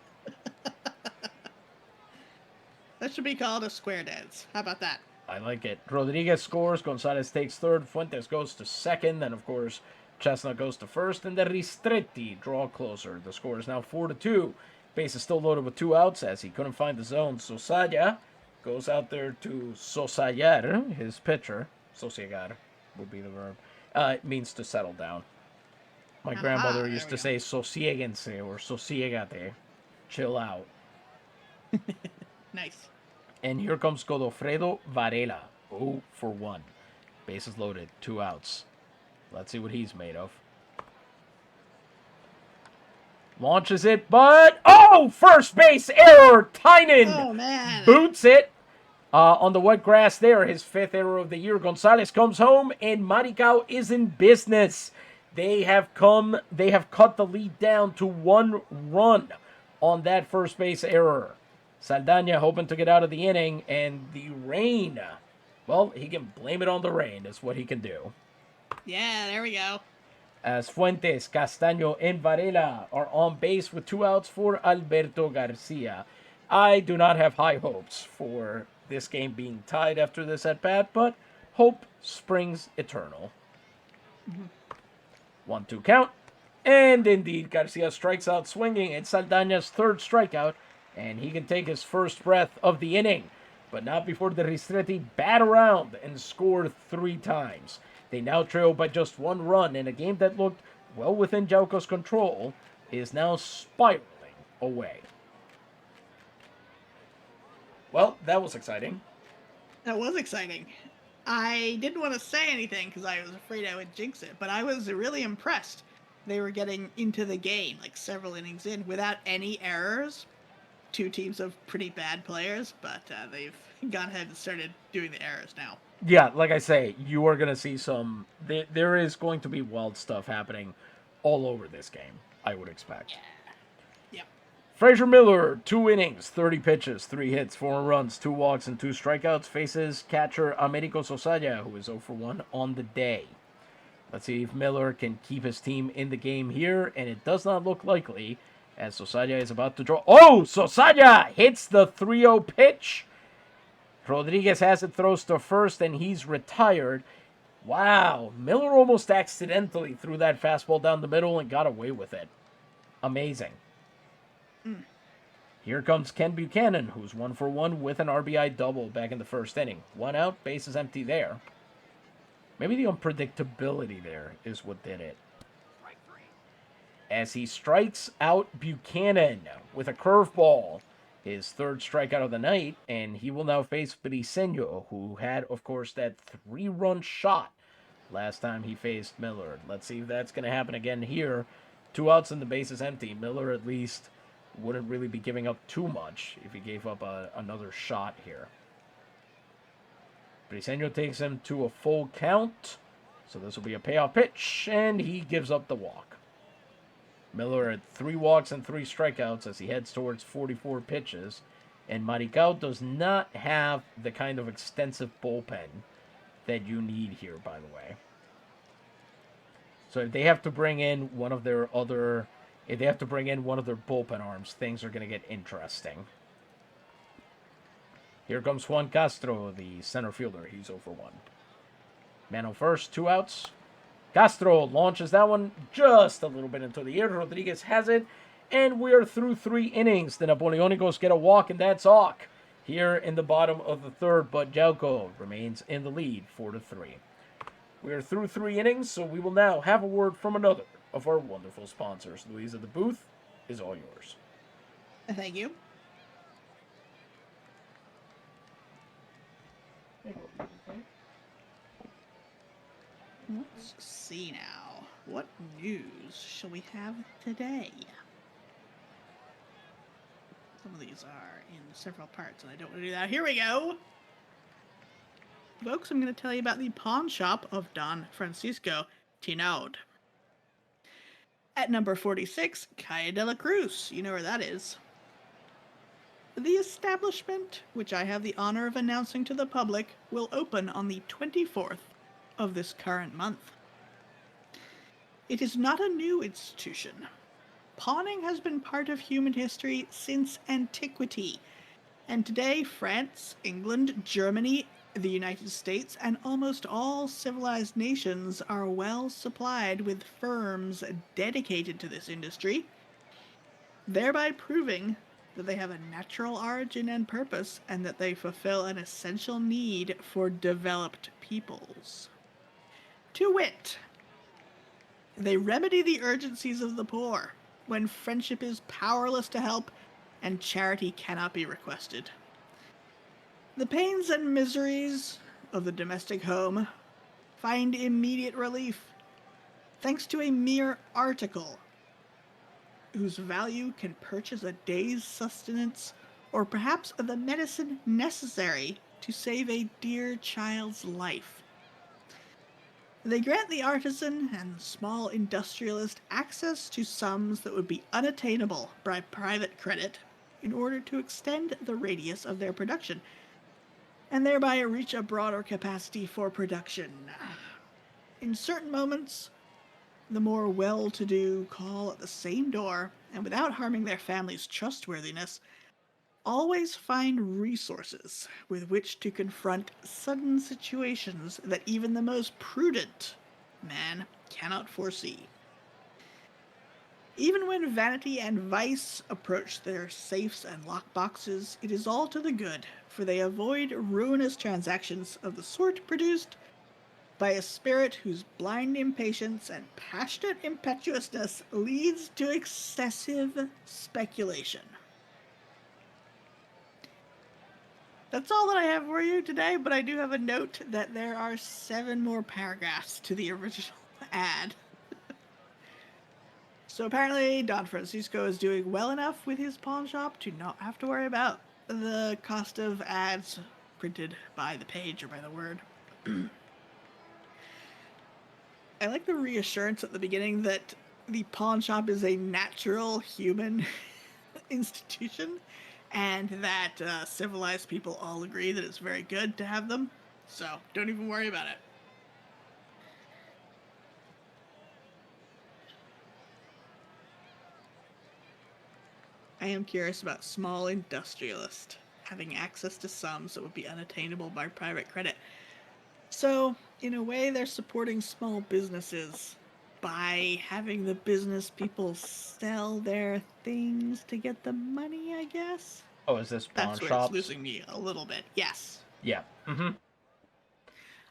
That should be called a square dance. How about that? I like it. Rodriguez scores. Gonzalez takes third. Fuentes goes to second. And, of course, Chestnut goes to first. And the Ristretti draw closer. The score is now 4-2. Base is still loaded with 2 outs as he couldn't find the zone. Sosaya goes out there to sosayar, his pitcher. Sosiegar would be the verb. It means to settle down. My grandmother used to say sosiéguense or sosiégate. Chill out. Nice. And here comes Godofredo Varela. 0 for 1. Bases loaded. 2 outs. Let's see what he's made of. Launches it, but... Oh! First base error! Tynan Oh, man. boots it on the wet grass there. His 5th error of the year. Gonzalez comes home, and Maricao is in business. They have cut the lead down to 1 run on that first base error. Saldana hoping to get out of the inning, and the rain. Well, he can blame it on the rain, is what he can do. Yeah, there we go. As Fuentes, Castaño, and Varela are on base with 2 outs for Alberto Garcia. I do not have high hopes for this game being tied after this at-bat, but hope springs eternal. 1-2 count. And indeed, Garcia strikes out swinging. It's Saldana's 3rd strikeout, and he can take his first breath of the inning, but not before the Ristretti bat around and score 3 times. They now trail by just 1 run, and a game that looked well within Yauco's control is now spiraling away. Well, that was exciting. That was exciting. I didn't want to say anything because I was afraid I would jinx it, but I was really impressed. They were getting into the game, like several innings in, without any errors. 2 teams of pretty bad players, but they've gone ahead and started doing the errors now. Yeah, like I say, you are going to see some... There is going to be wild stuff happening all over this game, I would expect. Yep. Frazier Miller, 2 innings, 30 pitches, 3 hits, 4 runs, 2 walks, and 2 strikeouts, faces catcher Americo Sosaya, who is 0 for 1 on the day. Let's see if Miller can keep his team in the game here, and it does not look likely, as Sosaya is about to draw... Oh! Sosaya hits the 3-0 pitch! Rodriguez has it, throws to first, and he's retired. Wow, Miller almost accidentally threw that fastball down the middle and got away with it. Amazing. Here comes Ken Buchanan, who's 1 for 1 with an RBI double back in the 1st inning. 1 out, bases empty there. Maybe the unpredictability there is what did it. As he strikes out Buchanan with a curveball. His 3rd strikeout of the night, and he will now face Briseño, who had, of course, that 3-run shot last time he faced Miller. Let's see if that's going to happen again here. 2 outs and the bases empty. Miller, at least, wouldn't really be giving up too much if he gave up another shot here. Briseño takes him to a full count, so this will be a payoff pitch, and he gives up the walk. Miller had 3 walks and 3 strikeouts as he heads towards 44 pitches. And Maricao does not have the kind of extensive bullpen that you need here, by the way. So if they have to bring in one of their bullpen arms, things are going to get interesting. Here comes Juan Castro, the center fielder. He's 0 for 1. Man on first, 2 outs. Castro launches that one just a little bit into the air. Rodriguez has it, and we're through 3 innings. The Napoleónicos get a walk, and that's all. Here in the bottom of the 3rd, but Yauco remains in the lead, 4-3. We're through 3 innings, so we will now have a word from another of our wonderful sponsors. Louisa, the booth is all yours. Thank you. Let's see now. What news shall we have today? Some of these are in several parts, and I don't want to do that. Here we go! Folks, I'm going to tell you about the pawn shop of Don Francisco Tinaud. At number 46, Calle de la Cruz. You know where that is. The establishment, which I have the honor of announcing to the public, will open on the 24th of this current month. It is not a new institution. Pawning has been part of human history since antiquity, and today France, England, Germany, the United States, and almost all civilized nations are well supplied with firms dedicated to this industry, thereby proving that they have a natural origin and purpose, and that they fulfill an essential need for developed peoples. To wit, they remedy the urgencies of the poor, when friendship is powerless to help and charity cannot be requested. The pains and miseries of the domestic home find immediate relief thanks to a mere article whose value can purchase a day's sustenance or perhaps the medicine necessary to save a dear child's life. They grant the artisan and small industrialist access to sums that would be unattainable by private credit in order to extend the radius of their production and thereby reach a broader capacity for production. In certain moments, the more well to do call at the same door, and without harming their family's trustworthiness, always find resources with which to confront sudden situations that even the most prudent man cannot foresee. Even when vanity and vice approach their safes and lockboxes, it is all to the good, for they avoid ruinous transactions of the sort produced by a spirit whose blind impatience and passionate impetuousness leads to excessive speculation. That's all that I have for you today, but I do have a note that there are 7 more paragraphs to the original ad. So apparently Don Francisco is doing well enough with his pawn shop to not have to worry about the cost of ads printed by the page or by the word. I like the reassurance at the beginning that the pawn shop is a natural human institution and that civilized people all agree that it's very good to have them. So don't even worry about it. I am curious about small industrialists having access to sums that would be unattainable by private credit. So, in a way, they're supporting small businesses by having the business people sell their things to get the money, I guess. Oh, is this pawn That's where it's shops? losing me a little bit. Yes. Yeah. Mm-hmm.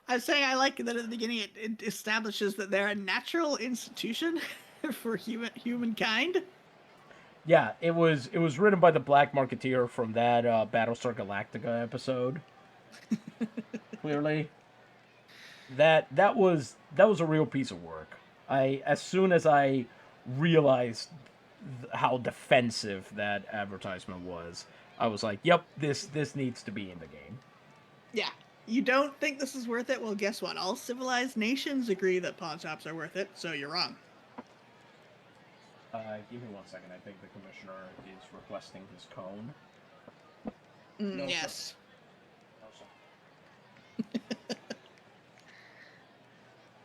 I was saying I like that at the beginning it establishes that they're a natural institution for humankind. Yeah, it was written by the Black Marketeer from that Battlestar Galactica episode. Clearly, that was a real piece of work. I as soon as I realized how defensive that advertisement was, I was like, "Yep, this needs to be in the game." Yeah. You don't think this is worth it? Well, guess what? All civilized nations agree that pawn shops are worth it, so you're wrong. Give me 1 second. I think the commissioner is requesting his cone. No, No, yes. Sir. No, sir.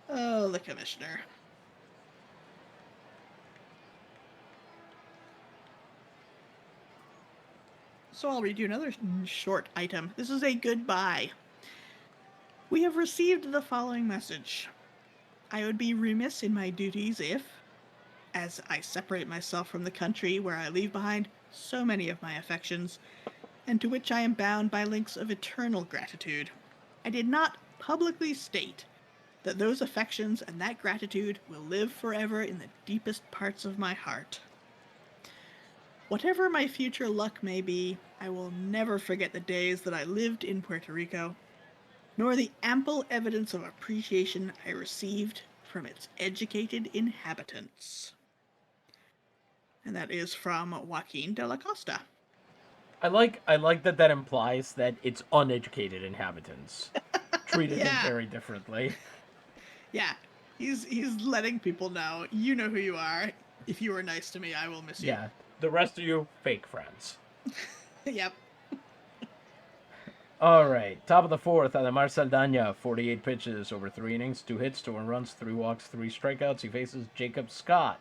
Oh, the commissioner. So I'll read you another short item. This is a goodbye. We have received the following message. I would be remiss in my duties if, as I separate myself from the country where I leave behind so many of my affections, and to which I am bound by links of eternal gratitude, I did not publicly state that those affections and that gratitude will live forever in the deepest parts of my heart. Whatever my future luck may be, I will never forget the days that I lived in Puerto Rico, nor the ample evidence of appreciation I received from its educated inhabitants. And that is from Joaquin de la Costa. I like that implies that it's uneducated inhabitants treated him Yeah, very differently. yeah. He's letting people know, you know who you are. If you were nice to me, I will miss you. Yeah, the rest of you fake friends. Yep. All right, top of the fourth, Ademar Saldana, 48 pitches over 3 innings, 2 hits, 2 runs, 3 walks, 3 strikeouts. He faces Jacob Scott,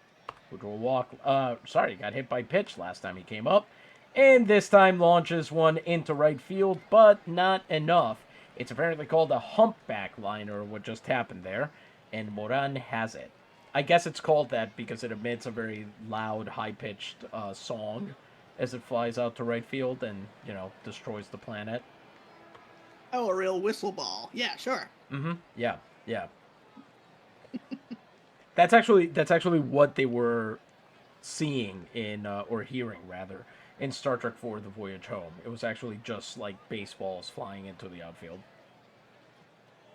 who drew a walk. Got hit by pitch last time he came up, and this time launches one into right field, but not enough. It's apparently called a humpback liner, what just happened there, and Moran has it. I guess it's called that because it emits a very loud, high-pitched song as it flies out to right field and destroys the planet. Oh, a real whistle ball. Yeah, sure. Mm-hmm. Yeah. Yeah. That's actually what they were seeing in or hearing rather in Star Trek 4: The Voyage Home. It was actually just like baseballs flying into the outfield.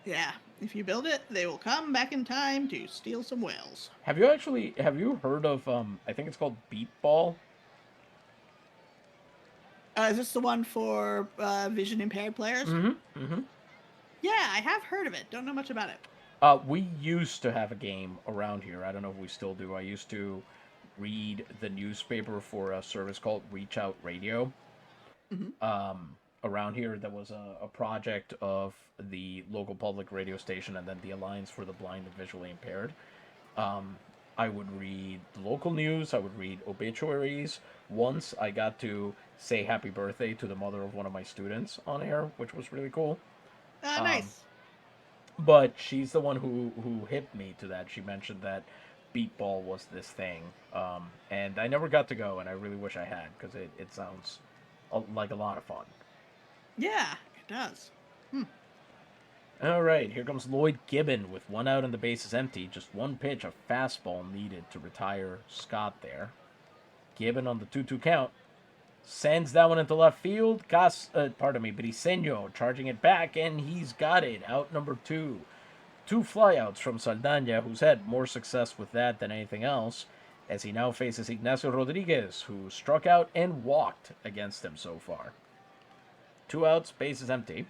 Yeah, if you build it, they will come back in time to steal some whales. Have you heard of I think it's called Beat Ball? Is this the one for vision impaired players? Mm-hmm. Mm-hmm. Yeah, I have heard of it. Don't know much about it. We used to have a game around here. I don't know if we still do. I used to read the newspaper for a service called Reach Out Radio. Hmm. Around here, that was a project of the local public radio station and then the Alliance for the Blind and Visually Impaired. Um, I would read the local news. I would read obituaries. Once I got to say happy birthday to the mother of one of my students on air, which was really cool. Um, Nice. but she's the one who hit me to that. She mentioned that beat ball was this thing, and I never got to go, and I really wish I had because it sounds like a lot of fun. Yeah, it does. Hmm. All right, here comes Lloyd Gibbon with one out and the base is empty. Just one pitch, a fastball needed to retire Scott there. Gibbon on the 2-2 count. Sends that one into left field. Briseño charging it back, and he's got it. Out number two. Two flyouts from Saldana, who's had more success with that than anything else, as he now faces Ignacio Rodriguez, who struck out and walked against him so far. Two outs, base is empty.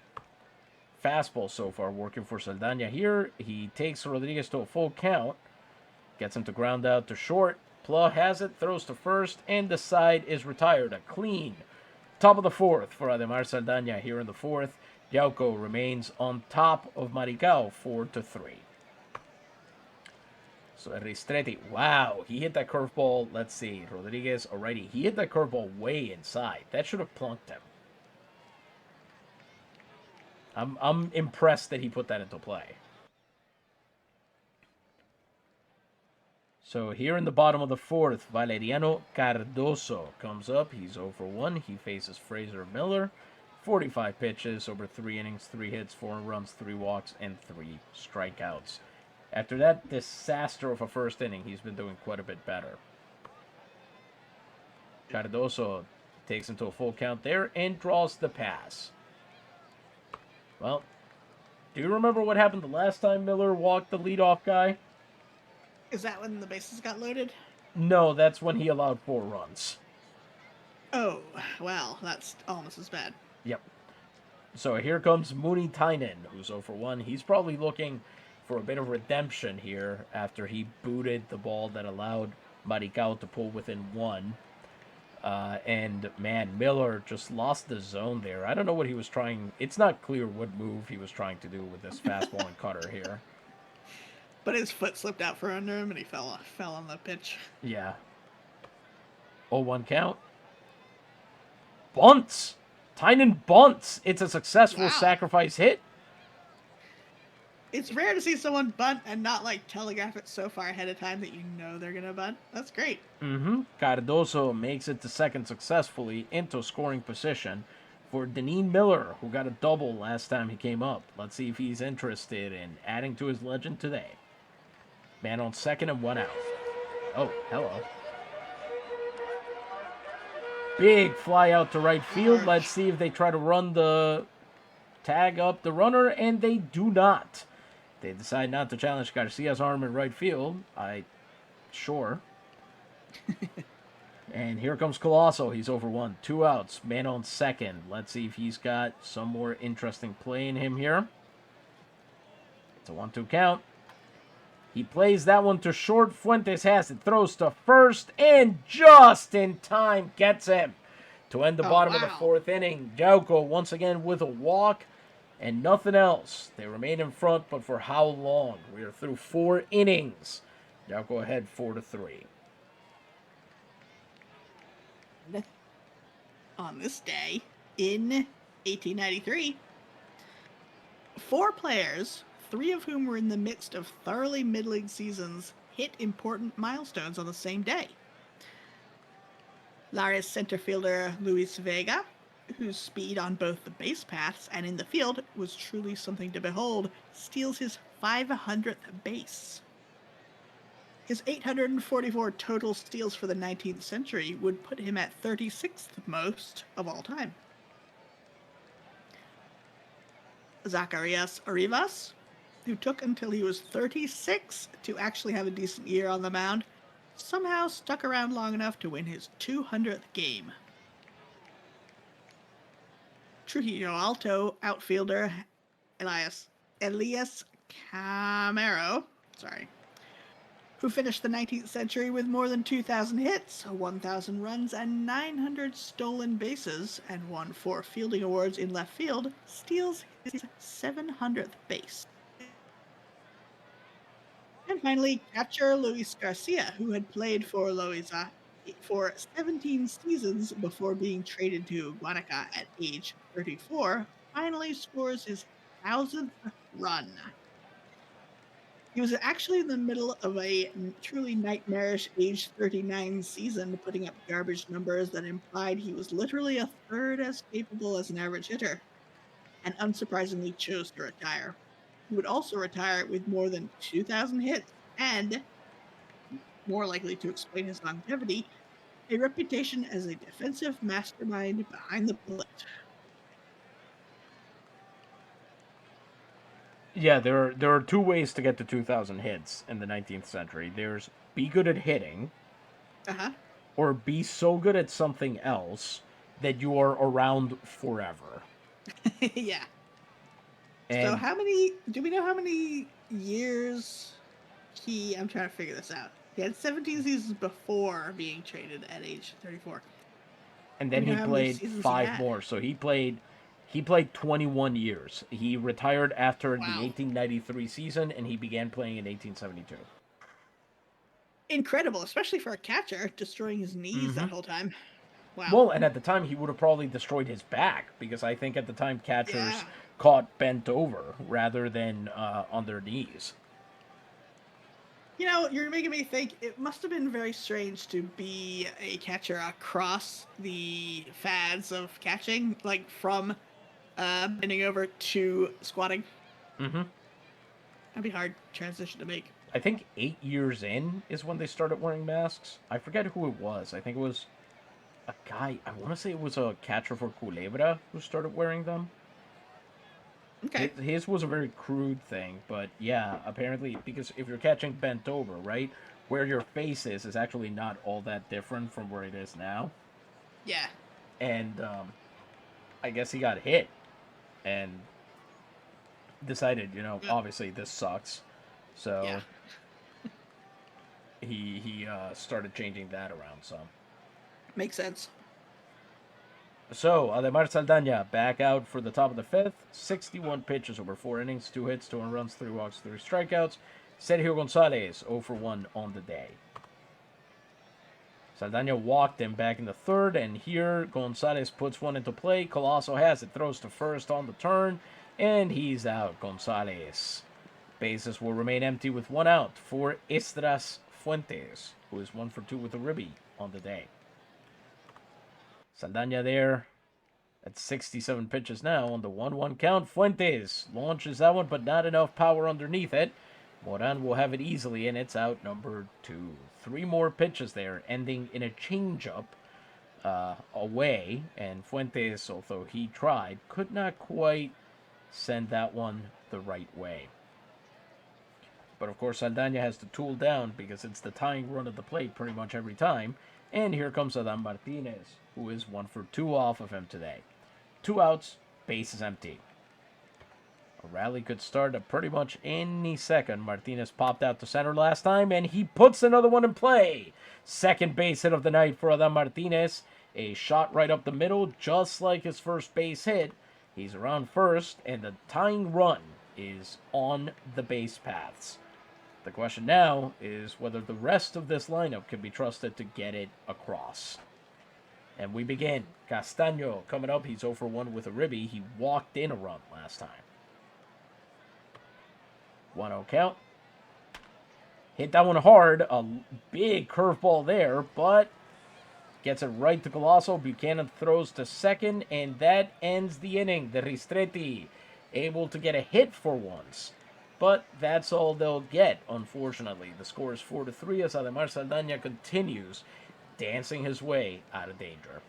Fastball so far working for Saldana here. He takes Rodriguez to a full count. Gets him to ground out to short. Pla has it, throws to first, and the side is retired. A clean top of the fourth for Ademar Saldana here in the fourth. Yauco remains on top of Maricao 4-3. So Ristretti, wow, he hit that curveball. Let's see, Rodriguez already. He hit that curveball way inside. That should have plunked him. I'm impressed that he put that into play. So here in the bottom of the fourth, Valeriano Cardoso comes up. He's 0-1. He faces Fraser Miller. 45 pitches over 3 innings, 3 hits, 4 runs, 3 walks, and 3 strikeouts. After that disaster of a first inning, he's been doing quite a bit better. Cardoso takes him to a full count there and draws the pass. Well, do you remember what happened the last time Miller walked the leadoff guy? Is that when the bases got loaded? No, that's when he allowed 4 runs. Oh, well, that's almost as bad. Yep. So here comes Mooney Tynan, who's 0-1. He's probably looking for a bit of redemption here after he booted the ball that allowed Maricao to pull within 1. And man, Miller just lost the zone there. I don't know what he was trying. It's not clear what move he was trying to do with this fastball and cutter here. But his foot slipped out from under him and he fell on the pitch. Yeah. 0-1 count. Bunts. Tynan bunts. It's a successful sacrifice hit. It's rare to see someone bunt and not like telegraph it so far ahead of time that you know they're gonna bunt. That's great. Cardoso makes it to second successfully into scoring position for Deneen Miller, who got a double last time he came up. Let's see if he's interested in adding to his legend today. Man on second and 1 out. Oh, hello. Big fly out to right field. Let's see if they try to run the tag up the runner, and they do not. They decide not to challenge Garcia's arm in right field. Sure. And here comes Colosso. He's 0-1. 2 outs. Man on second. Let's see if he's got some more interesting play in him here. It's a 1-2 count. He plays that one to short. Fuentes has it. Throws to first. And just in time gets him to end the bottom of the fourth inning. Yauco once again with a walk and nothing else. They remain in front, but for how long? We are through 4 innings. Yauco ahead 4-3. On this day, in 1893, 4 players, 3 of whom were in the midst of thoroughly middling seasons, hit important milestones on the same day. Lares center fielder Luis Vega, whose speed on both the base paths and in the field was truly something to behold, steals his 500th base. His 844 total steals for the 19th century would put him at 36th most of all time. Zacarias Arribas, who took until he was 36 to actually have a decent year on the mound, somehow stuck around long enough to win his 200th game. Trujillo Alto outfielder Elias Camero, who finished the 19th century with more than 2,000 hits, 1,000 runs, and 900 stolen bases, and won 4 fielding awards in left field, steals his 700th base. And finally, catcher Luis Garcia, who had played for Loiza for 17 seasons before being traded to Guanica at age 34, finally scores his 1,000th run. He was actually in the middle of a truly nightmarish age 39 season, putting up garbage numbers that implied he was literally a third as capable as an average hitter, and unsurprisingly chose to retire. He would also retire with more than 2,000 hits and, more likely to explain his longevity, a reputation as a defensive mastermind behind the plate. Yeah, there are two ways to get to 2,000 hits in the 19th century. There's be good at hitting, Uh-huh. or be so good at something else that you are around forever. Yeah. So And do we know how many years I'm trying to figure this out. He had 17 seasons before being traded at age 34. Do then we know he how many played seasons he 5 had? more. So he played 21 years. He retired after the Wow. 1893 season and he began playing in 1872. Incredible, especially for a catcher, destroying his knees Mhm. that whole time. Wow. Well, and at the time he would have probably destroyed his back because I think at the time catchers Yeah. caught bent over rather than on their knees. You know, you're making me think it must have been very strange to be a catcher across the fads of catching, like from bending over to squatting. Mhm. That'd be a hard transition to make. I think 8 years in is when they started wearing masks. I forget who it was. I think it was a guy. I want to say it was a catcher for Culebra who started wearing them. Okay. His was a very crude thing, but yeah, apparently because if you're catching bent over, right, where your face is actually not all that different from where it is now. Yeah. And I guess he got hit and decided, obviously this sucks. Yeah. So he started changing that around some. Makes sense. So, Ademar Saldaña back out for the top of the fifth. 61 pitches over 4 innings, 2 hits, 2 runs, 3 walks, 3 strikeouts. Sergio Gonzalez 0 for 1 on the day. Saldaña walked him back in the third, and here Gonzalez puts one into play. Colosso has it, throws to first on the turn, and he's out. Gonzalez. Bases will remain empty with 1 out for Estras Fuentes, who is 1 for 2 with a ribby on the day. Saldaña there at 67 pitches now on the 1-1 count. Fuentes launches that one, but not enough power underneath it. Moran will have it easily, and it's out number 2. 3 more pitches there, ending in a changeup away. And Fuentes, although he tried, could not quite send that one the right way. But of course, Saldaña has to tool down because it's the tying run of the plate pretty much every time. And here comes Adam Martinez, who is 1 for 2 off of him today. 2 outs, bases empty. A rally could start at pretty much any second. Martinez popped out to center last time, and he puts another one in play. Second base hit of the night for Adam Martinez. A shot right up the middle, just like his first base hit. He's around first, and the tying run is on the base paths. The question now is whether the rest of this lineup can be trusted to get it across. And we begin. Castaño coming up. He's 0 for 1 with a ribby. He walked in a run last time. 1-0 count. Hit that one hard. A big curveball there, but gets it right to Colosso. Buchanan throws to second, and that ends the inning. The Ristretti able to get a hit for once. But that's all they'll get, unfortunately. The score is 4-3 as Ademar Saldaña continues dancing his way out of danger.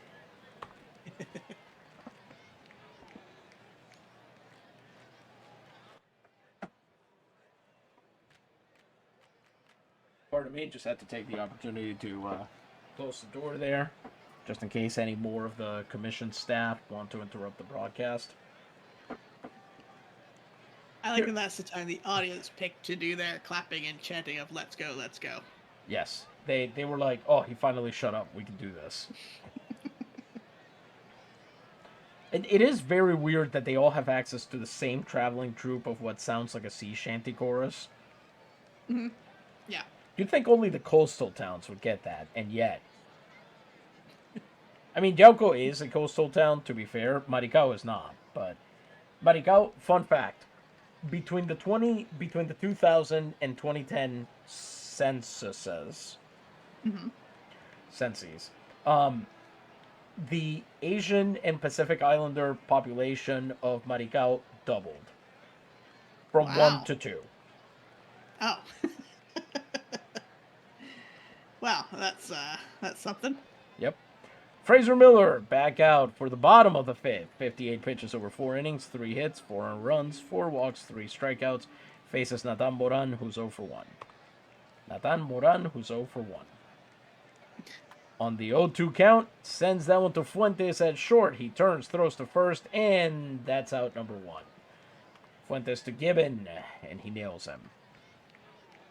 pardon me, just had to take the opportunity to close the door there, just in case any more of the commission staff want to interrupt the broadcast. I like that that's the time the audience picked to do their clapping and chanting of "Let's go, let's go." Yes, they were like, oh, he finally shut up. We can do this. And it is very weird that they all have access to the same traveling troupe of what sounds like a sea shanty chorus. Mm-hmm. Yeah. You'd think only the coastal towns would get that, and yet. I mean, Yauco is a coastal town, to be fair. Maricao is not, but Maricao, fun fact, between the 2000 and 2010 censuses, Mm-hmm. censuses, the Asian and Pacific Islander population of Maricao doubled from Wow. 1 to 2. Oh. Wow, that's something. Yep. Fraser Miller back out for the bottom of the fifth. 58 pitches over 4 innings, 3 hits, 4 earned runs, 4 walks, 3 strikeouts. Faces Nathan Moran, who's 0 for 1. Nathan Moran, who's 0 for 1. On the 0-2 count, sends that one to Fuentes at short. He turns, throws to first, and that's out number 1. Fuentes to Gibbon, and he nails him.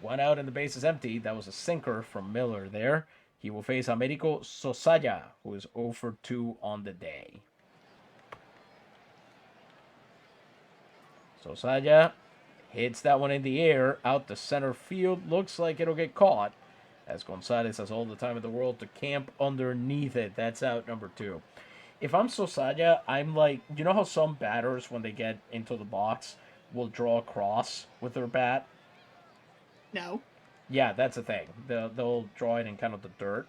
1 out and the base is empty. That was a sinker from Miller there. He will face Americo Sosaya, who is 0 for 2 on the day. Sosaya hits that one in the air, out to center field. Looks like it'll get caught, as Gonzalez has all the time in the world to camp underneath it. That's out number 2. If I'm Sosaya, I'm like, you know how some batters, when they get into the box, will draw a cross with their bat? No. Yeah, that's the thing. They'll draw it in kind of the dirt.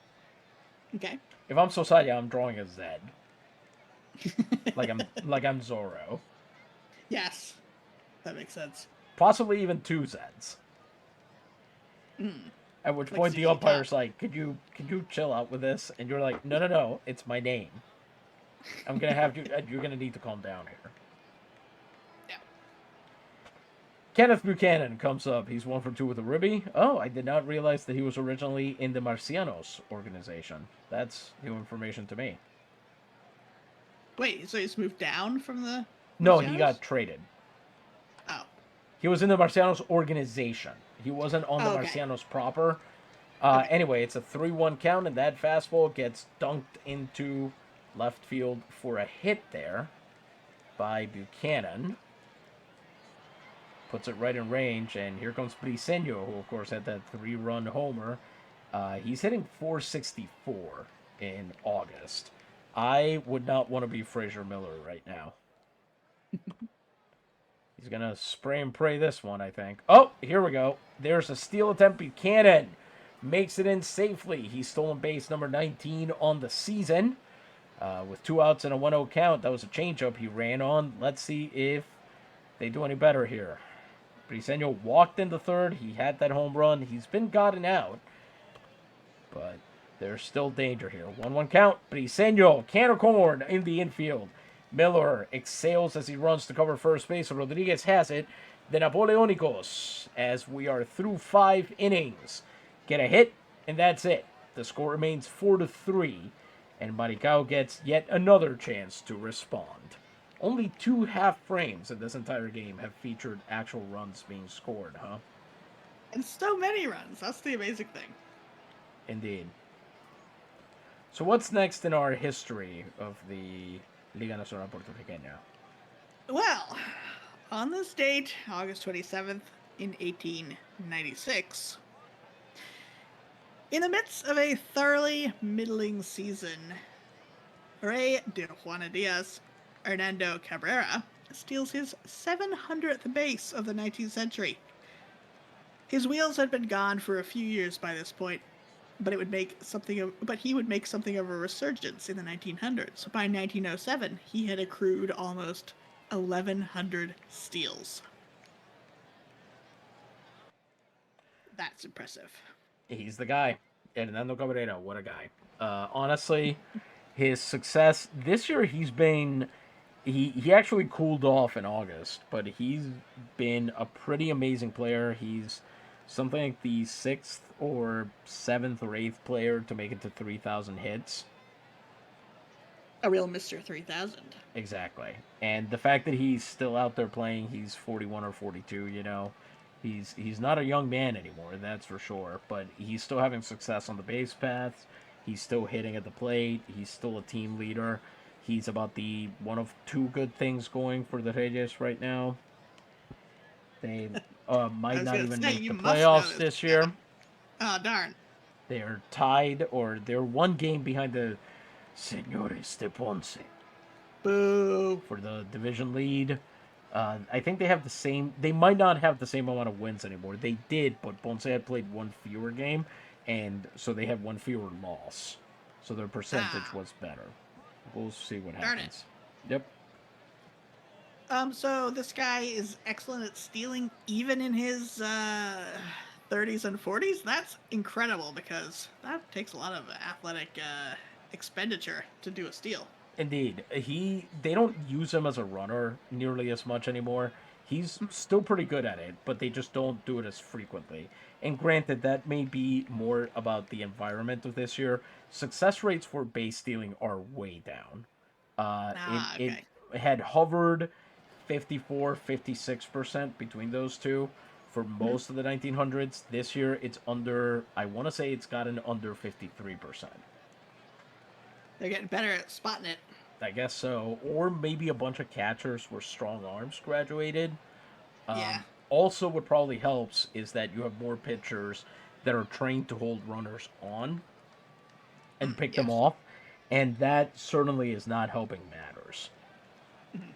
Okay. If I'm Sosaya, I'm drawing a Z. like I'm Zorro. Yes. That makes sense. Possibly even 2 Zs. At which Like point the ZZ umpire's Top. like, could you chill out with this? And you're like, no, it's my name. I'm gonna have you're gonna need to calm down here. Yeah. Kenneth Buchanan comes up. He's 1 for 2 with a ribby. Oh, I did not realize that he was originally in the Marcianos organization. That's new information to me. Wait, so he's moved down from the No, he Marcianos? got traded. Oh. He was in the Marcianos organization. He wasn't on the Oh, okay. Marcianos proper. Okay. Anyway, it's a 3-1 count, and that fastball gets dunked into left field for a hit there by Buchanan. Puts it right in range, and here comes Briseño, who, of course, had that 3-run homer. He's hitting .464 in August. I would not want to be Fraser Miller right now. He's going to spray and pray this one, I think. Oh, here we go. There's a steal attempt. Buchanan makes it in safely. He's stolen base number 19 on the season. With 2 outs and a 1-0 count. That was a changeup he ran on. Let's see if they do any better here. Briseño walked in the third. He had that home run. He's been gotten out. But there's still danger here. 1-1 count. Briseño, can of corn in the infield. Miller exhales as he runs to cover first base. Rodriguez has it. The Napoleónicos, as we are through 5 innings, get a hit, and that's it. The score remains 4-3, and Maricao gets yet another chance to respond. Only 2 half frames in this entire game have featured actual runs being scored, huh? And so many runs. That's the amazing thing. Indeed. So what's next in our history of the Liga Nacional Puertorriqueña? Well, on this date, August 27th, in 1896, in the midst of a thoroughly middling season, Rey de Juana Diaz, Hernando Cabrera, steals his 700th base of the 19th century. His wheels had been gone for a few years by this point, but he would make something of a resurgence in the 1900s. By 1907, he had accrued almost 1,100 steals. That's impressive. He's the guy. Hernando Cabrera, what a guy. Honestly, his success this year, he actually cooled off in August, but he's been a pretty amazing player. He's something like the 6th or 7th or 8th player to make it to 3,000 hits. A real Mr. 3000. Exactly. And the fact that he's still out there playing, he's 41 or 42, you know. He's not a young man anymore, that's for sure, but he's still having success on the base paths. He's still hitting at the plate. He's still a team leader. He's about the one of two good things going for the Reyes right now. They I might was not gonna even say, make you the must know playoffs this this guy. year. Oh, darn. They're tied, or they're one game behind the Señores de Ponce Boo. for the division lead. I think they have the same. They might not have the same amount of wins anymore. They did, but Ponce had played one fewer game, and so they had one fewer loss. So their percentage Ah, was better. We'll see what darn it. happens. Yep. So this guy is excellent at stealing even in his 30s and 40s. That's incredible because that takes a lot of athletic expenditure to do a steal. Indeed, they don't use him as a runner nearly as much anymore. He's still pretty good at it, but they just don't do it as frequently. And granted, that may be more about the environment of this year. Success rates for base stealing are way down. Ah, It okay. had hovered 54, 56% between those two for Mhm. most of the 1900s. This year, it's under, I want to say it's gotten under 53%. They're getting better at spotting it. I guess so. Or maybe a bunch of catchers where strong arms graduated. Yeah. Also, what probably helps is that you have more pitchers that are trained to hold runners on and pick them Yes. off. And that certainly is not helping matters. Mhm.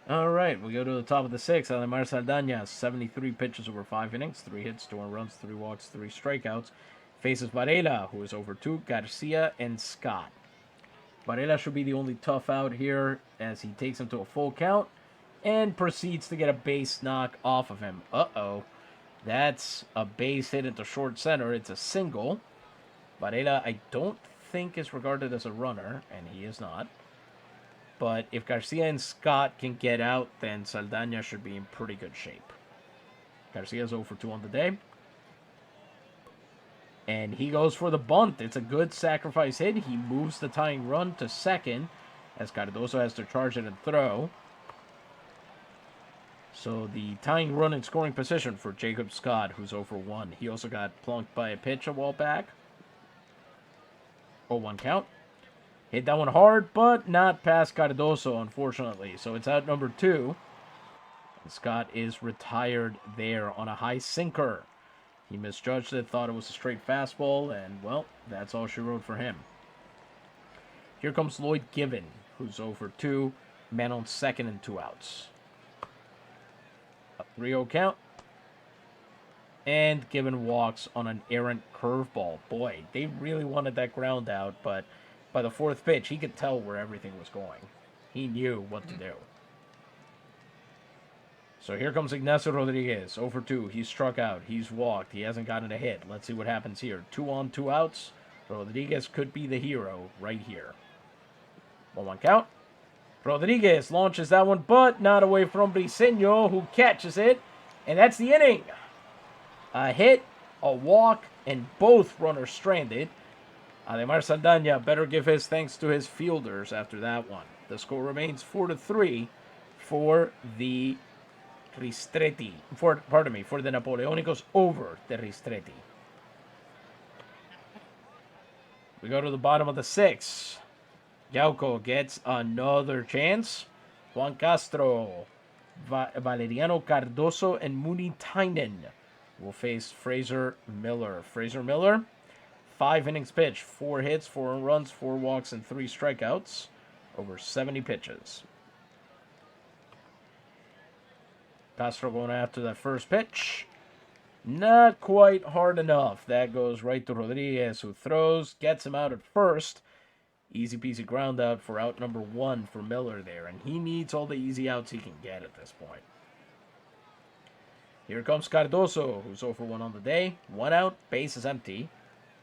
All right, we go to the top of the sixth. Ademar Saldana, 73 pitches over 5 innings, 3 hits, 2 runs, 3 walks, 3 strikeouts. Faces Varela, who is over 2, Garcia, and Scott. Varela should be the only tough out here as he takes him to a full count and proceeds to get a base knock off of him. Uh-oh. That's a base hit into short center. It's a single. Varela, I don't think, is regarded as a runner, and he is not. But if Garcia and Scott can get out, then Saldana should be in pretty good shape. Garcia's 0 for 2 on the day. And he goes for the bunt. It's a good sacrifice hit. He moves the tying run to second as Cardoso has to charge it and throw. So the tying run in scoring position for Jacob Scott, who's 0 for 1. He also got plunked by a pitch a while back. 0-1 count. Hit that one hard, but not past Cardoso, unfortunately. So it's out number 2. And Scott is retired there on a high sinker. He misjudged it, thought it was a straight fastball, and, well, that's all she wrote for him. Here comes Lloyd Given, who's 0 for 2, man on second and 2 outs. A 3-0 count. And Given walks on an errant curveball. Boy, they really wanted that ground out, but by the 4th pitch, he could tell where everything was going. He knew what to do. So here comes Ignacio Rodriguez, 0 for 2. He's struck out. He's walked. He hasn't gotten a hit. Let's see what happens here. 2 on, 2 outs. Rodriguez could be the hero right here. 1-1 count. Rodriguez launches that one, but not away from Briseño, who catches it. And that's the inning. A hit, a walk, and both runners stranded. Ademar Saldana better give his thanks to his fielders after that one. The score remains 4-3 for the Ristretti. For the Napoleónicos over the Ristretti. We go to the bottom of the 6th. Yauco gets another chance. Juan Castro, Valeriano Cardoso, and Mooney Tynan will face Fraser Miller. Fraser Miller, 5 innings pitched, 4 hits, 4 runs, 4 walks, and 3 strikeouts over 70 pitches. Castro going after that first pitch. Not quite hard enough. That goes right to Rodriguez, who throws, gets him out at first. Easy peasy ground out for out number 1 for Miller there, and he needs all the easy outs he can get at this point. Here comes Cardoso, who's 0 for 1 on the day. 1 out, base is empty,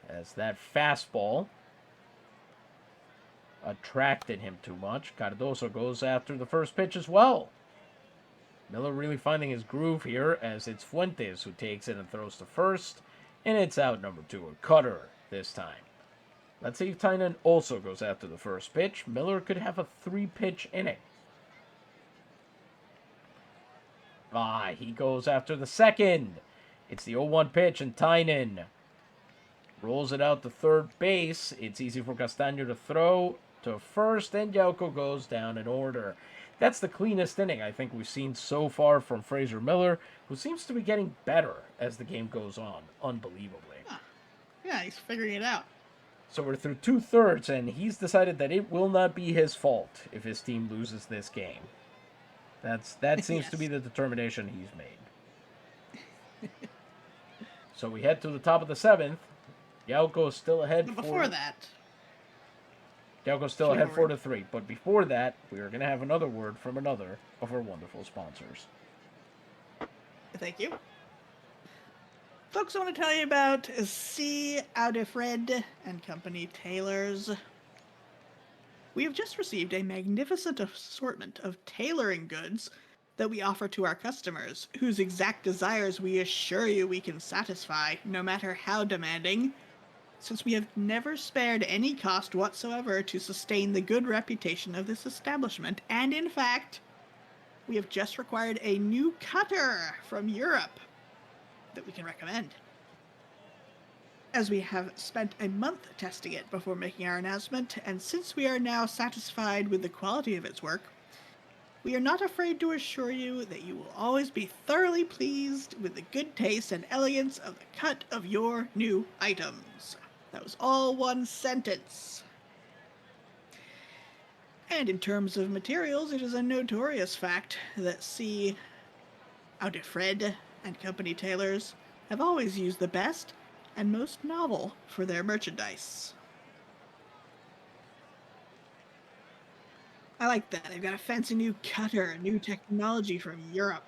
as that fastball attracted him too much. Cardoso goes after the first pitch as well. Miller really finding his groove here as it's Fuentes who takes it and throws to first, and it's out number 2, a cutter this time. Let's see if Tynan also goes after the first pitch. Miller could have a 3-pitch inning. He goes after the second. It's the 0-1 pitch, and Tynan rolls it out to third base. It's easy for Castaño to throw to first, and Yauco goes down in order. That's the cleanest inning I think we've seen so far from Fraser Miller, who seems to be getting better as the game goes on, unbelievably. Yeah, he's figuring it out. So we're through 2/3, and he's decided that it will not be his fault if his team loses this game. That seems to be the determination he's made. So we head to the top of the 7th. Yauco is still ahead. But before that, Yauco's still ahead 4-3. But before that, we are going to have another word from another of our wonderful sponsors. Thank you. Folks, I want to tell you about C. Audefred and Company Tailors. We have just received a magnificent assortment of tailoring goods that we offer to our customers, whose exact desires we assure you we can satisfy, no matter how demanding, since we have never spared any cost whatsoever to sustain the good reputation of this establishment, and in fact, we have just required a new cutter from Europe that we can recommend. As we have spent a month testing it before making our announcement, and since we are now satisfied with the quality of its work, we are not afraid to assure you that you will always be thoroughly pleased with the good taste and elegance of the cut of your new items. That was all one sentence. And in terms of materials, it is a notorious fact that C. Audefred and Company Tailors have always used the best and most novel for their merchandise. I like that. They've got a fancy new cutter, new technology from Europe.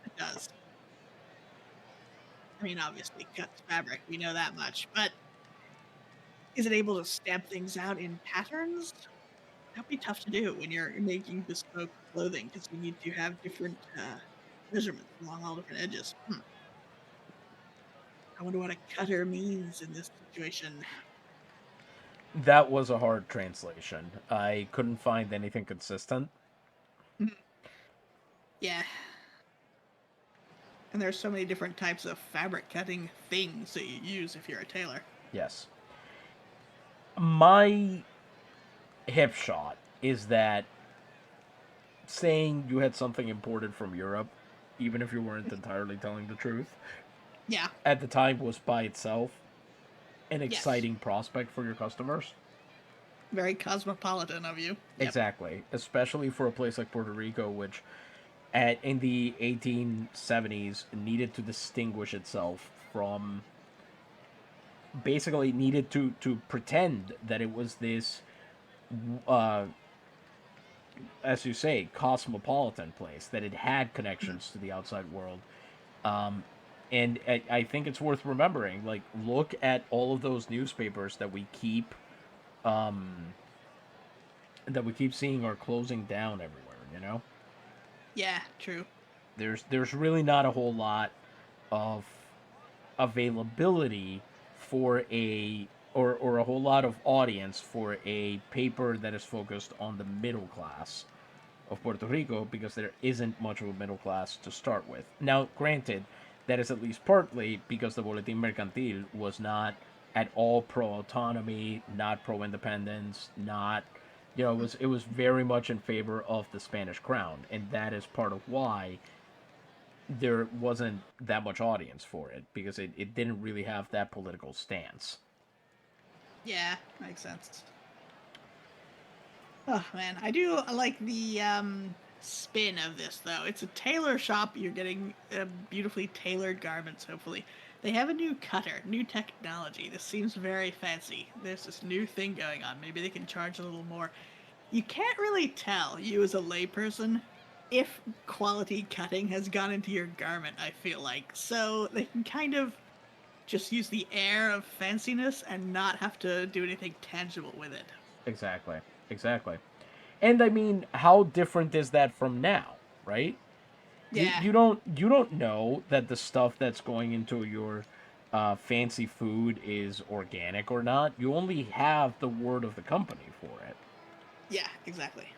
It does. I mean, obviously, cuts fabric, we know that much, but is it able to stamp things out in patterns? That'd be tough to do when you're making bespoke clothing, because you need to have different measurements along all different edges. I wonder what a cutter means in this situation. That was a hard translation. I couldn't find anything consistent. Yeah. And there's so many different types of fabric cutting things that you use if you're a tailor. Yes. My hip shot is that saying you had something imported from Europe, even if you weren't entirely telling the truth, Yeah. at the time was by itself an Yes. exciting prospect for your customers. Very cosmopolitan of you. Yep. Exactly. Especially for a place like Puerto Rico, which in the 1870s needed to distinguish itself from, basically needed to pretend that it was this as you say, cosmopolitan place, that it had connections to the outside world. And I think it's worth remembering, like, look at all of those newspapers that we keep seeing are closing down everywhere, you know? Yeah, true. There's really not a whole lot of availability for or a whole lot of audience for a paper that is focused on the middle class of Puerto Rico, because there isn't much of a middle class to start with. Now, granted, that is at least partly because the Boletín Mercantil was not at all pro-autonomy, not pro-independence, not, it was very much in favor of the Spanish crown, and that is part of why there wasn't that much audience for it, because it didn't really have that political stance. Yeah, makes sense. Oh man, I do like the spin of this though. It's a tailor shop. You're getting beautifully tailored garments. Hopefully, they have a new cutter, new technology. This seems very fancy. There's this new thing going on. Maybe they can charge a little more. You can't really tell, you as a layperson, if quality cutting has gone into your garment. I feel like so they can kind of just use the air of fanciness and not have to do anything tangible with it. Exactly. Exactly. And I mean, how different is that from now, right? Yeah. You don't know that the stuff that's going into your fancy food is organic or not. You only have the word of the company for it. Yeah, exactly.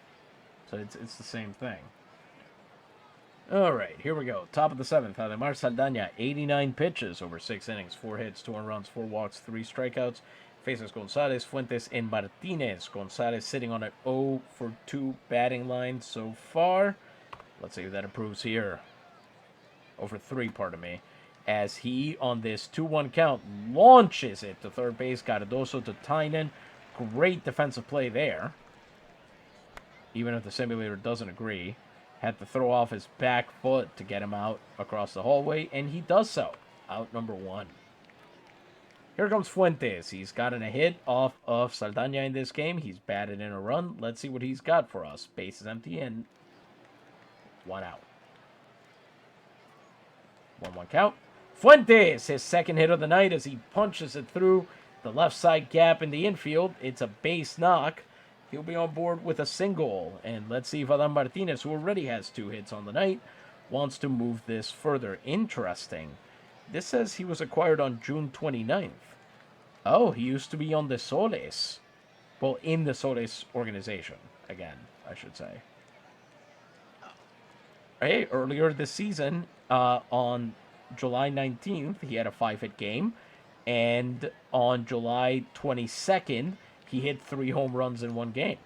So it's the same thing. All right, here we go. Top of the seventh, Ademar Saldana, 89 pitches over 6 innings, 4 hits, 2 runs, 4 walks, 3 strikeouts. Faces Gonzalez, Fuentes, and Martinez. Gonzalez sitting on an 0 for 2 batting line so far. Let's see if that improves here. Over 3, pardon me. As he, on this 2-1 count, launches it to third base. Cardoso to Tynan. Great defensive play there. Even if the simulator doesn't agree. Had to throw off his back foot to get him out across the hallway, and he does so. Out number 1. Here comes Fuentes. He's gotten a hit off of Saldana in this game. He's batted in a run. Let's see what he's got for us. Base is empty and 1 out. 1-1 count. Fuentes, his second hit of the night as he punches it through the left side gap in the infield. It's a base knock. He'll be on board with a single. And let's see if Adam Martinez, who already has 2 hits on the night, wants to move this further. Interesting. This says he was acquired on June 29th. Oh, he used to be on the Soles. Well, in the Soles organization, again, I should say. Hey, earlier this season, on July 19th, he had a 5-hit game. And on July 22nd, he hit 3 home runs in 1 game.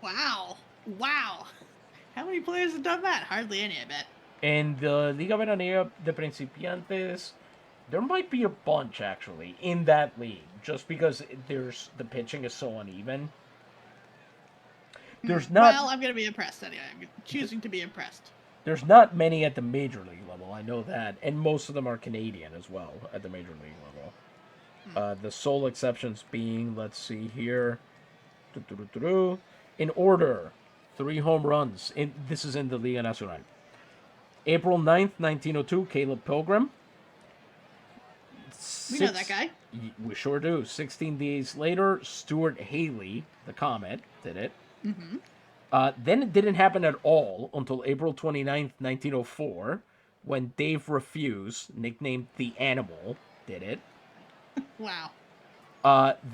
Wow. Wow. How many players have done that? Hardly any, I bet. And the Liga Veraniega de Principiantes, there might be a bunch, actually, in that league. Just because the pitching is so uneven. There's not... Well, I'm going to be impressed anyway. I'm choosing to be impressed. There's not many at the major league level, I know that. And most of them are Canadian as well at the major league level. The sole exceptions being, let's see here. In order, 3 home runs. This is in the Liga Nacional. April 9th, 1902, Caleb Pilgrim. We know that guy. We sure do. 16 days later, Stuart Haley, the Comet, did it. Mm-hmm. Then it didn't happen at all until April 29th, 1904, when Dave Refuse, nicknamed The Animal, did it. Wow.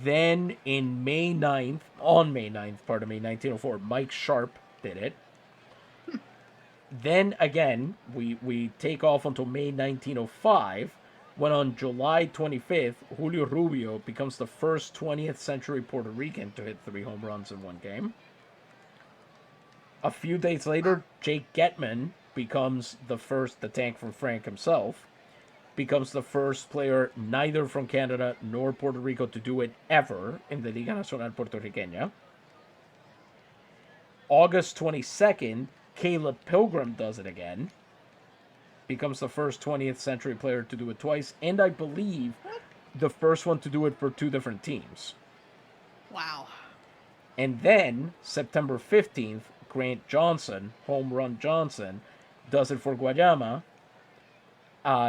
Then on May 9th, 1904, Mike Sharp did it. Then again, we take off until May 1905, when on July 25th, Julio Rubio becomes the first 20th century Puerto Rican to hit 3 home runs in 1 game. A few days later, Jake Getman becomes the tank from Frank himself, becomes the first player neither from Canada nor Puerto Rico to do it ever in the Liga Nacional Puertorriqueña. August 22nd, Caleb Pilgrim does it again, becomes the first 20th century player to do it twice, and I believe the first one to do it for 2 different teams. Wow. And then, September 15th, Grant Johnson, Home Run Johnson, does it for Guayama.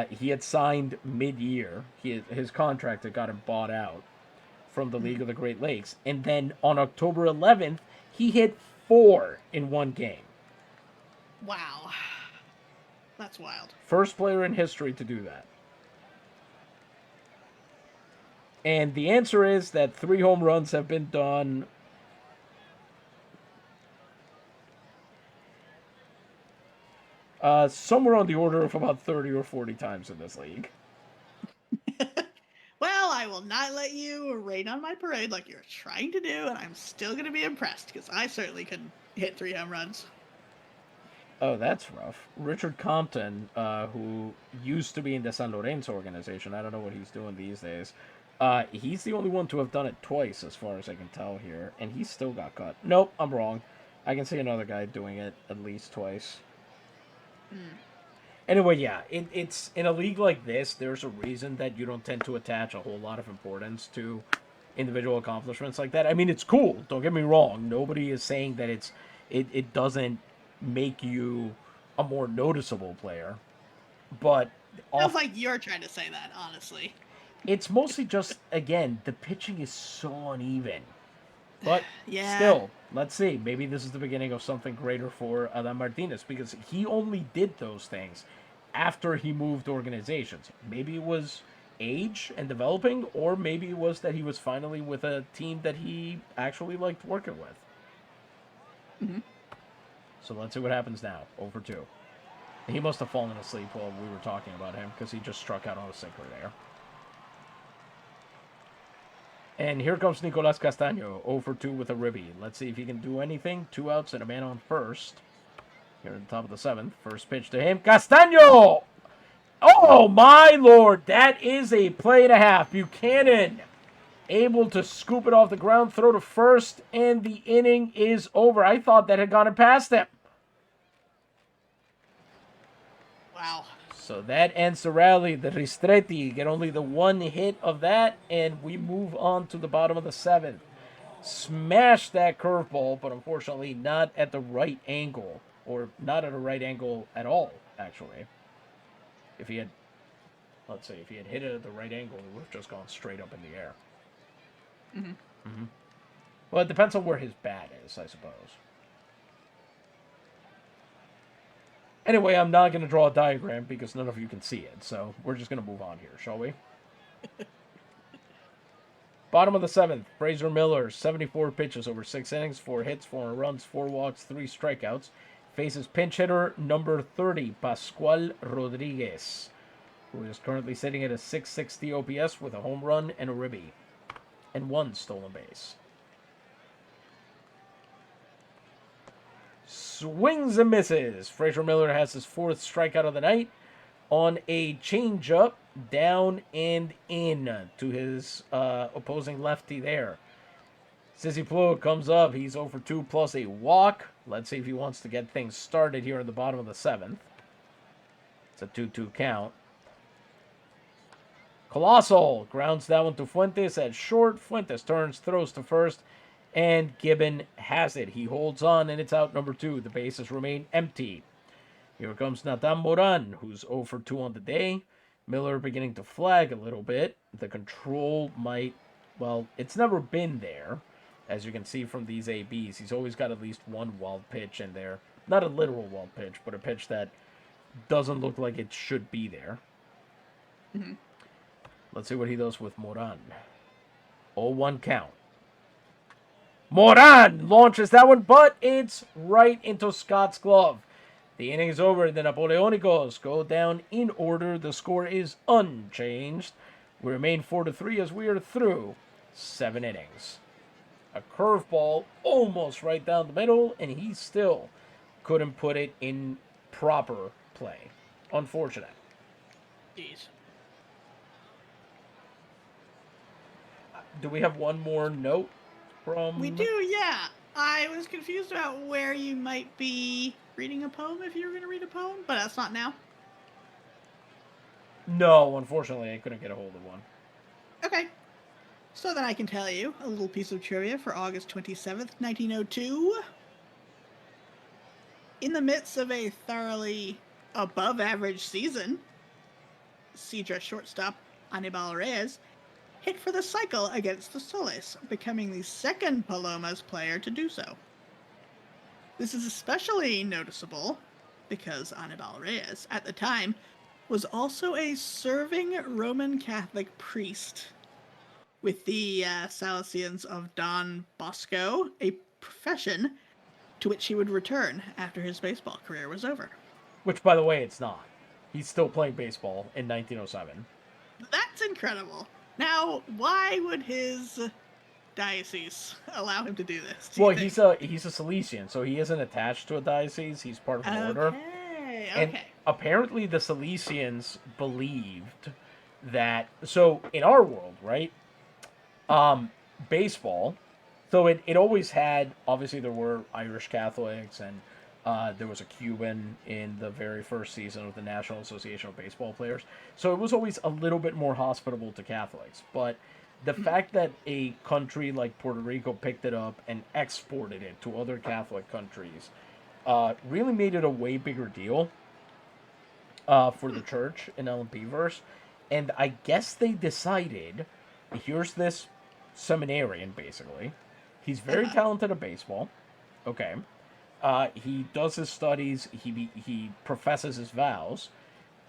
He had signed mid-year. His contract had gotten bought out from the League of the Great Lakes. And then on October 11th, he hit 4 in 1 game. Wow. That's wild. First player in history to do that. And the answer is that 3 home runs have been done somewhere on the order of about 30 or 40 times in this league. Well, I will not let you rain on my parade like you're trying to do, and I'm still going to be impressed, because I certainly couldn't hit 3 home runs. Oh, that's rough. Richard Compton, who used to be in the San Lorenzo organization, I don't know what he's doing these days. He's the only one to have done it twice, as far as I can tell here, and he still got cut. Nope, I'm wrong. I can see another guy doing it at least twice. Anyway, yeah, it's in a league like this, there's a reason that you don't tend to attach a whole lot of importance to individual accomplishments like that. I mean, it's cool, don't get me wrong. Nobody is saying that it doesn't make you a more noticeable player. But Sounds like you're trying to say that, honestly. It's mostly just, again, the pitching is so uneven. But Yeah. still, let's see. Maybe this is the beginning of something greater for Adam Martinez, because he only did those things after he moved organizations. Maybe it was age and developing, or maybe it was that he was finally with a team that he actually liked working with. Hmm. So let's see what happens now. Over 2. He must have fallen asleep while we were talking about him, because he just struck out on a sinker there. And here comes Nicolas Castaño, 0 for 2 with a ribby. Let's see if he can do anything. 2 outs and a man on first. Here at the top of the 7th. First pitch to him. Castaño! Oh, my lord. That is a play and a half. Buchanan able to scoop it off the ground, throw to first, and the inning is over. I thought that had gone past him. Wow. So that ends the rally. The Ristretti get only the 1 hit of that, and we move on to the bottom of the 7th. Smashed that curveball, but unfortunately not at the right angle, or not at a right angle at all, actually. If he had, let's see, if he had hit it at the right angle, it would have just gone straight up in the air. Mm-hmm. Well, it depends on where his bat is, I suppose. Anyway, I'm not going to draw a diagram because none of you can see it, so we're just going to move on here, shall we? Bottom of the 7th, Fraser Miller, 74 pitches over 6 innings, 4 hits, 4 runs, 4 walks, 3 strikeouts. Faces pinch hitter number 30, Pascual Rodriguez, who is currently sitting at a 660 OPS with a home run and a ribby, and 1 stolen base. Swings and misses. Fraser Miller has his 4th strikeout of the night on a changeup down and in to his opposing lefty there. Sissy Plug comes up. He's 0 for 2 plus a walk. Let's see if he wants to get things started here in the bottom of the 7th. It's a 2-2 count. Colossal grounds that one to Fuentes at short. Fuentes turns, throws to first, and Gibbon has it. He holds on, and it's out number 2. The bases remain empty. Here comes Nathan Moran, who's 0 for 2 on the day. Miller beginning to flag a little bit. The control might, well, it's never been there. As you can see from these ABs, he's always got at least 1 wild pitch in there. Not a literal wild pitch, but a pitch that doesn't look like it should be there. Mm-hmm. Let's see what he does with Moran. 0-1 count. Moran launches that one, but it's right into Scott's glove. The inning is over. The Napoleónicos go down in order. The score is unchanged. We remain 4-3 as we are through 7 innings. A curveball almost right down the middle, and he still couldn't put it in proper play. Unfortunate. Jeez. Do we have one more note from... We do, yeah. I was confused about where you might be reading a poem if you were going to read a poem, but that's not now. No, unfortunately, I couldn't get a hold of one. Okay. So then I can tell you a little piece of trivia for August 27th, 1902. In the midst of a thoroughly above-average season, Cedra shortstop Anibal Reyes hit for the cycle against the Soles, becoming the second Palomas player to do so. This is especially noticeable because Anibal Reyes, at the time, was also a serving Roman Catholic priest with the Salesians of Don Bosco, a profession to which he would return after his baseball career was over. Which, by the way, it's not. He's still playing baseball in 1907. That's incredible. Now, why would his diocese allow him to do this? Well, he's a Salesian, so he isn't attached to a diocese. He's part of an order. Okay. And apparently the Salesians believed that... So, in our world, right? Baseball... So it always had... Obviously, there were Irish Catholics, and there was a Cuban in the very first season of the National Association of Baseball Players. So it was always a little bit more hospitable to Catholics. But the fact that a country like Puerto Rico picked it up and exported it to other Catholic countries really made it a way bigger deal for the church in LMP verse. And I guess they decided, here's this seminarian, basically, He's very talented at baseball. Okay. He does his studies. He professes his vows.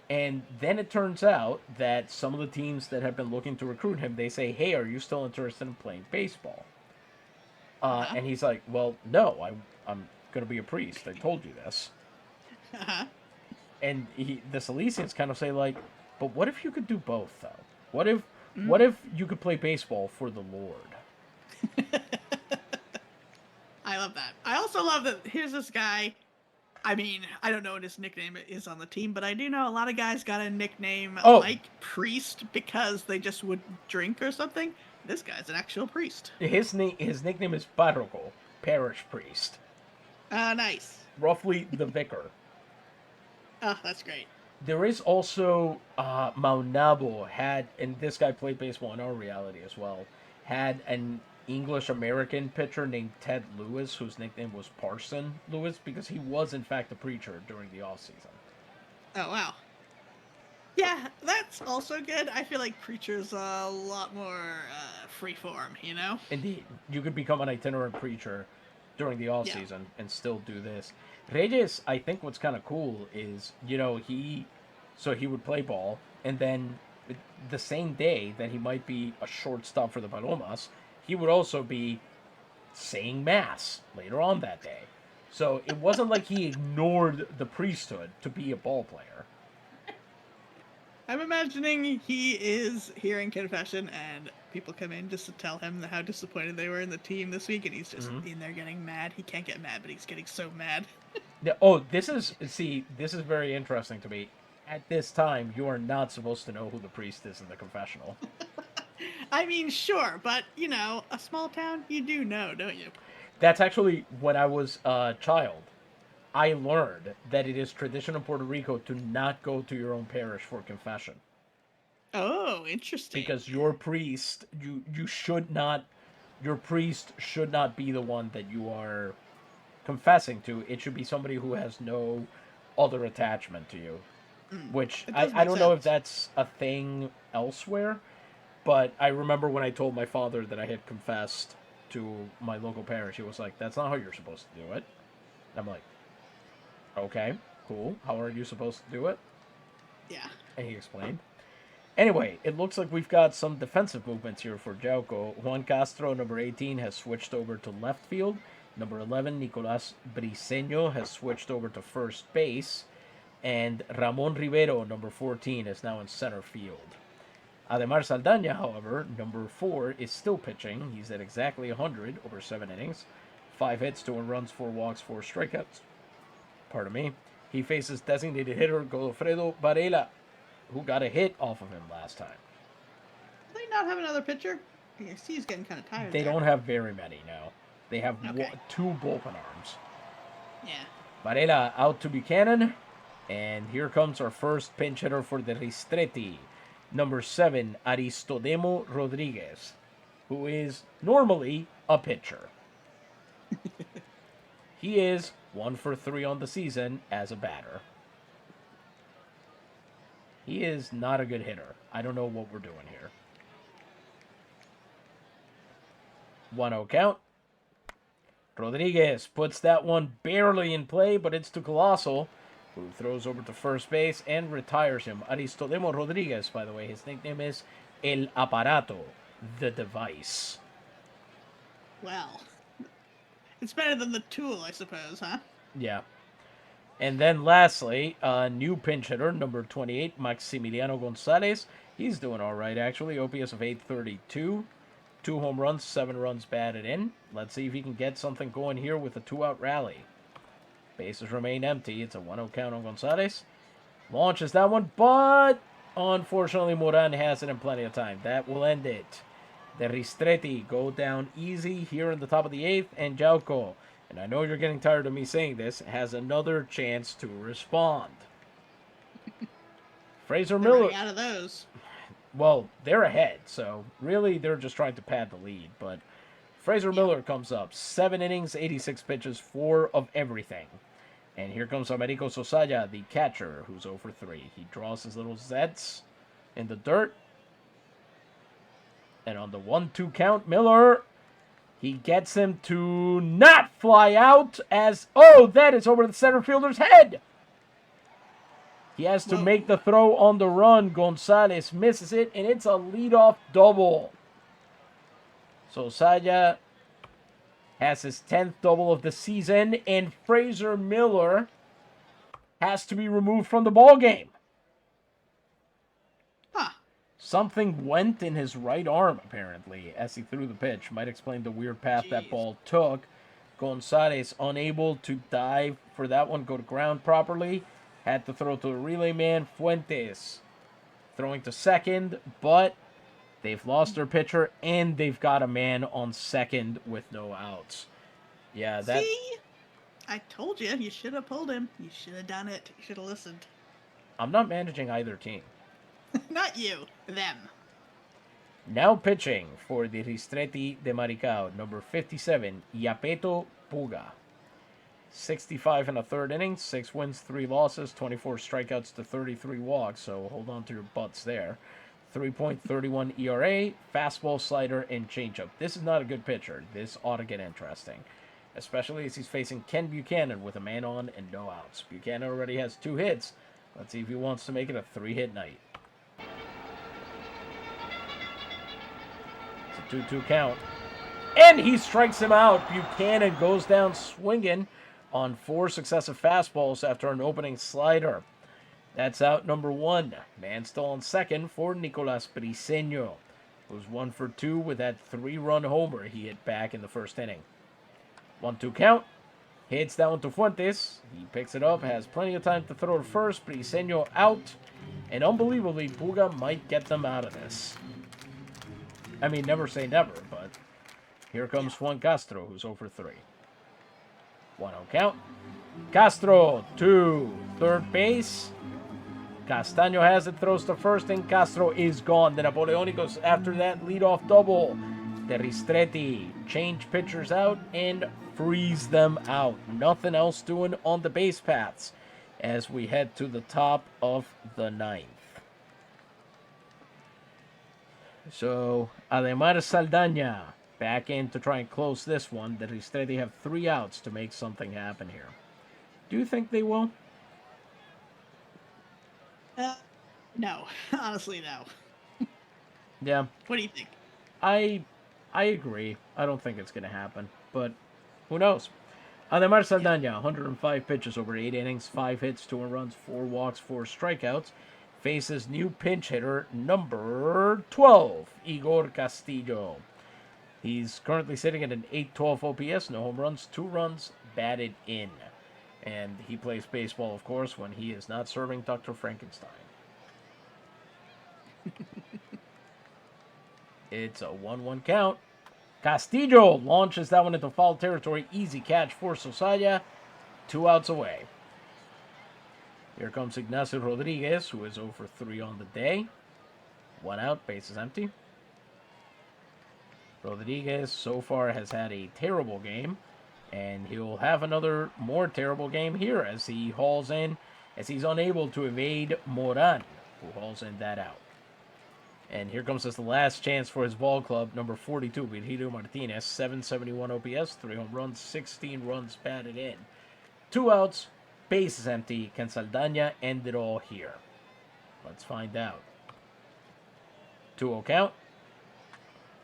And then it turns out that some of the teams that have been looking to recruit him, they say, "Hey, are you still interested in playing baseball?" Uh-huh. And he's like, "Well, no, I'm going to be a priest. I told you this." Uh-huh. And the Salesians kind of say like, "But what if you could do both, though? What if what Mm. if you could play baseball for the Lord?" I love that. I also love that here's this guy. I mean, I don't know what his nickname is on the team, but I do know a lot of guys got a nickname Oh, like Priest because they just would drink or something. This guy's an actual priest. his nickname is Párroco, parish priest, Nice. roughly the vicar. Oh, that's great. There is also Maunabo had, and this guy played baseball in our reality as well. Had an English American pitcher named Ted Lewis, whose nickname was Parson Lewis, because he was in fact a preacher during the off season. Oh, wow. Yeah, that's also good. I feel like Preacher's a lot more freeform, you know? Indeed, you could become an itinerant preacher during the off Yeah. season and still do this. Reyes, I think what's kind of cool is he would play ball, and then the same day that he might be a shortstop for the Palomas, he would also be saying mass later on that day. So it wasn't like he ignored the priesthood to be a ball player. I'm imagining he is hearing confession and people come in just to tell him how disappointed they were in the team this week, and he's just Mm-hmm. in there getting mad. He can't get mad, but he's getting so mad. Oh, this is very interesting to me. At this time, you are not supposed to know who the priest is in the confessional. I mean, sure, but, you know, a small town, you do know, don't you? That's actually when I was a child. I learned that it is tradition in Puerto Rico to not go to your own parish for confession Oh, interesting. because you should not your priest should not be the one that you are confessing to. It should be somebody who has no other attachment to you. Mm, Which it does I make don't know if sense. that's a thing elsewhere, but I remember when I told my father that I had confessed to my local parish, he was like, "That's not how you're supposed to do it." And I'm like, "Okay, cool. How are you supposed to do it?" Yeah. And he explained. Anyway, it looks like we've got some defensive movements here for Yauco. Juan Castro, number 18, has switched over to left field. Number 11, Nicolas Briseño, has switched over to first base. And Ramon Rivero, number 14, is now in center field. Ademar Saldaña, however, number 4, is still pitching. He's at exactly 100 over 7 innings. 5 hits, 2 runs, 4 walks, 4 strikeouts. Pardon me. He faces designated hitter Godofredo Varela, who got a hit off of him last time. Do they not have another pitcher? I see he's getting kind of tired They there. don't have very many now. They have Okay. 2 bullpen arms. Yeah. Varela out to Buchanan. And here comes our first pinch hitter for the Ristretti. Number 7, Aristodemo Rodriguez, who is normally a pitcher. He is 1 for 3 on the season as a batter. He is not a good hitter. I don't know what we're doing here. 1-0 count. Rodriguez puts that one barely in play, but it's to Colossal, who throws over to first base and retires him. Aristodemo Rodriguez, by the way, his nickname is El Aparato, the device. Well, it's better than the tool, I suppose, huh? Yeah. And then lastly, a new pinch hitter, number 28, Maximiliano Gonzalez. He's doing all right, actually. OPS of 832. 2 home runs, 7 runs batted in. Let's see if he can get something going here with a 2-out rally. Bases remain empty. It's a 1-0 count on Gonzalez. Launches that one, but unfortunately Moran has it in plenty of time. That will end it. The Ristretti go down easy here in the top of the 8th, and Yauco, and I know you're getting tired of me saying this, has another chance to respond. Fraser They're running Miller, out of those. well, they're ahead, so really they're just trying to pad the lead, but Fraser Yeah. Miller comes up. 7 innings, 86 pitches, 4 of everything. And here comes Americo Sosaya, the catcher, who's 0 for 3. He draws his little Zets in the dirt. And on the 1-2 count, Miller He gets him to not fly out as, oh, that is over the center fielder's head. He has to make the throw on the run. Gonzalez misses it, and it's a leadoff double. So Saya has his 10th double of the season, and Fraser Miller has to be removed from the ball game. Huh. Something went in his right arm, apparently, as he threw the pitch. Might explain the weird path that ball took. Gonzalez unable to dive for that one, go to ground properly. Had to throw to the relay man, Fuentes. Throwing to second, but they've lost their pitcher, and they've got a man on second with no outs. Yeah, that... See? I told you. You should have pulled him. You should have done it. You should have listened. I'm not managing either team. Not you. Them. Now pitching for the Ristretti de Maricao, number 57, Yapeto Puga. 65 in the third inning, 6 wins, 3 losses, 24 strikeouts to 33 walks, so hold on to your butts there. 3.31 ERA, fastball, slider, and changeup. This is not a good pitcher. This ought to get interesting, especially as he's facing Ken Buchanan with a man on and no outs. Buchanan already has 2 hits. Let's see if he wants to make it a 3-hit night. It's a 2-2 count. And he strikes him out. Buchanan goes down swinging on 4 successive fastballs after an opening slider. That's out number 1. Man still on second for Nicolas Briseño, who's 1 for 2 with that 3-run homer he hit back in the first inning. 1-2 count. Hits that one to Fuentes. He picks it up, has plenty of time to throw to first. Briseño out. And unbelievably, Puga might get them out of this. I mean, never say never, but here comes Juan Castro, who's 0 for 3. 1-0 count. Castro to third base. Castaño has it, throws to first, and Castro is gone. The Napoleónicos, after that leadoff double, the Ristretti change pitchers out and freeze them out. Nothing else doing on the base paths as we head to the top of the 9th. So, Ademar Saldaña back in to try and close this one. The Ristretti have 3 outs to make something happen here. Do you think they will? No. Honestly, no. Yeah. What do you think? I agree. I don't think it's going to happen, but who knows? Ademar Saldaña, 105 pitches over 8 innings, 5 hits, 2 runs, 4 walks, 4 strikeouts. Faces new pinch hitter number 12, Igor Castillo. He's currently sitting at an 812 OPS, no home runs, 2 runs batted in. And he plays baseball, of course, when he is not serving Dr. Frankenstein. It's a 1-1 count. Castillo launches that one into foul territory. Easy catch for Sosaya. 2 outs away. Here comes Ignacio Rodriguez, who is 0 for 3 on the day. 1 out, base is empty. Rodriguez so far has had a terrible game, and he'll have another more terrible game here as he hauls in, as he's unable to evade Moran, who hauls in that out. And here comes the last chance for his ball club, number 42, Virgilio Martinez, 771 OPS, 3 home runs, 16 runs batted in. 2 outs, base is empty. Can Saldaña end it all here? Let's find out. 2-0 count.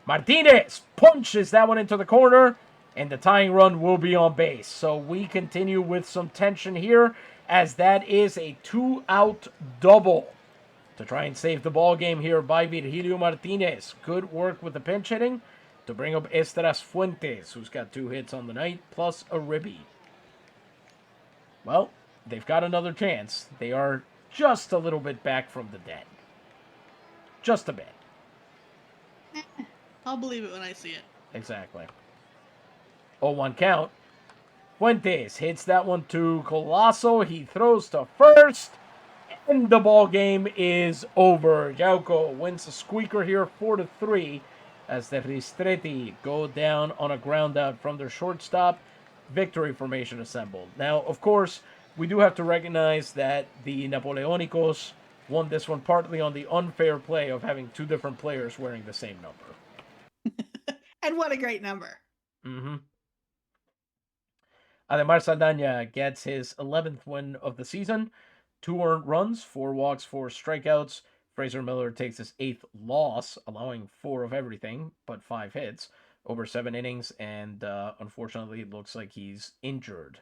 Martinez punches that one into the corner, and the tying run will be on base. So we continue with some tension here, as that is a 2-out double to try and save the ball game here by Virgilio Martinez. Good work with the pinch hitting to bring up Estras Fuentes, who's got 2 hits on the night, plus a ribby. Well, they've got another chance. They are just a little bit back from the dead. Just a bit. I'll believe it when I see it. Exactly. 0-1 count. Fuentes hits that one to Colosso. He throws to first. And the ball game is over. Yauco wins the squeaker here 4-3 as the Ristretti go down on a ground out from their shortstop. Victory formation assembled. Now, of course, we do have to recognize that the Napoleónicos won this one partly on the unfair play of having 2 different players wearing the same number. And what a great number. Mm-hmm. Ademar Saldana gets his 11th win of the season, 2 earned runs, 4 walks, 4 strikeouts. Fraser Miller takes his 8th loss, allowing 4 of everything but 5 hits over 7 innings, and unfortunately, it looks like he's injured.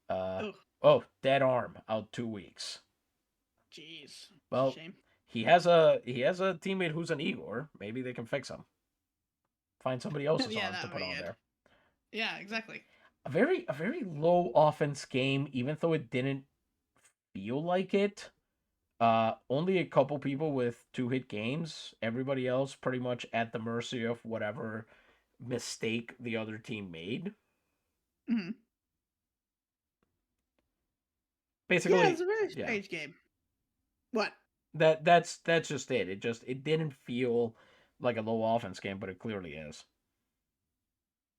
Uh, Oh, oh, dead arm, out 2 weeks. jeez. It's a Well, shame. he has a teammate who's an Igor. Maybe they can fix him. Find somebody else's Yeah, arm that to would put be on good. there. Yeah, exactly. A very low offense game, even though it didn't feel like it. Only a couple people with 2 hit games. Everybody else pretty much at the mercy of whatever mistake the other team made. Mhm. Yeah, it's Basically, a very yeah. strange game. What? That's just it. It didn't feel like a low offense game, but it clearly is.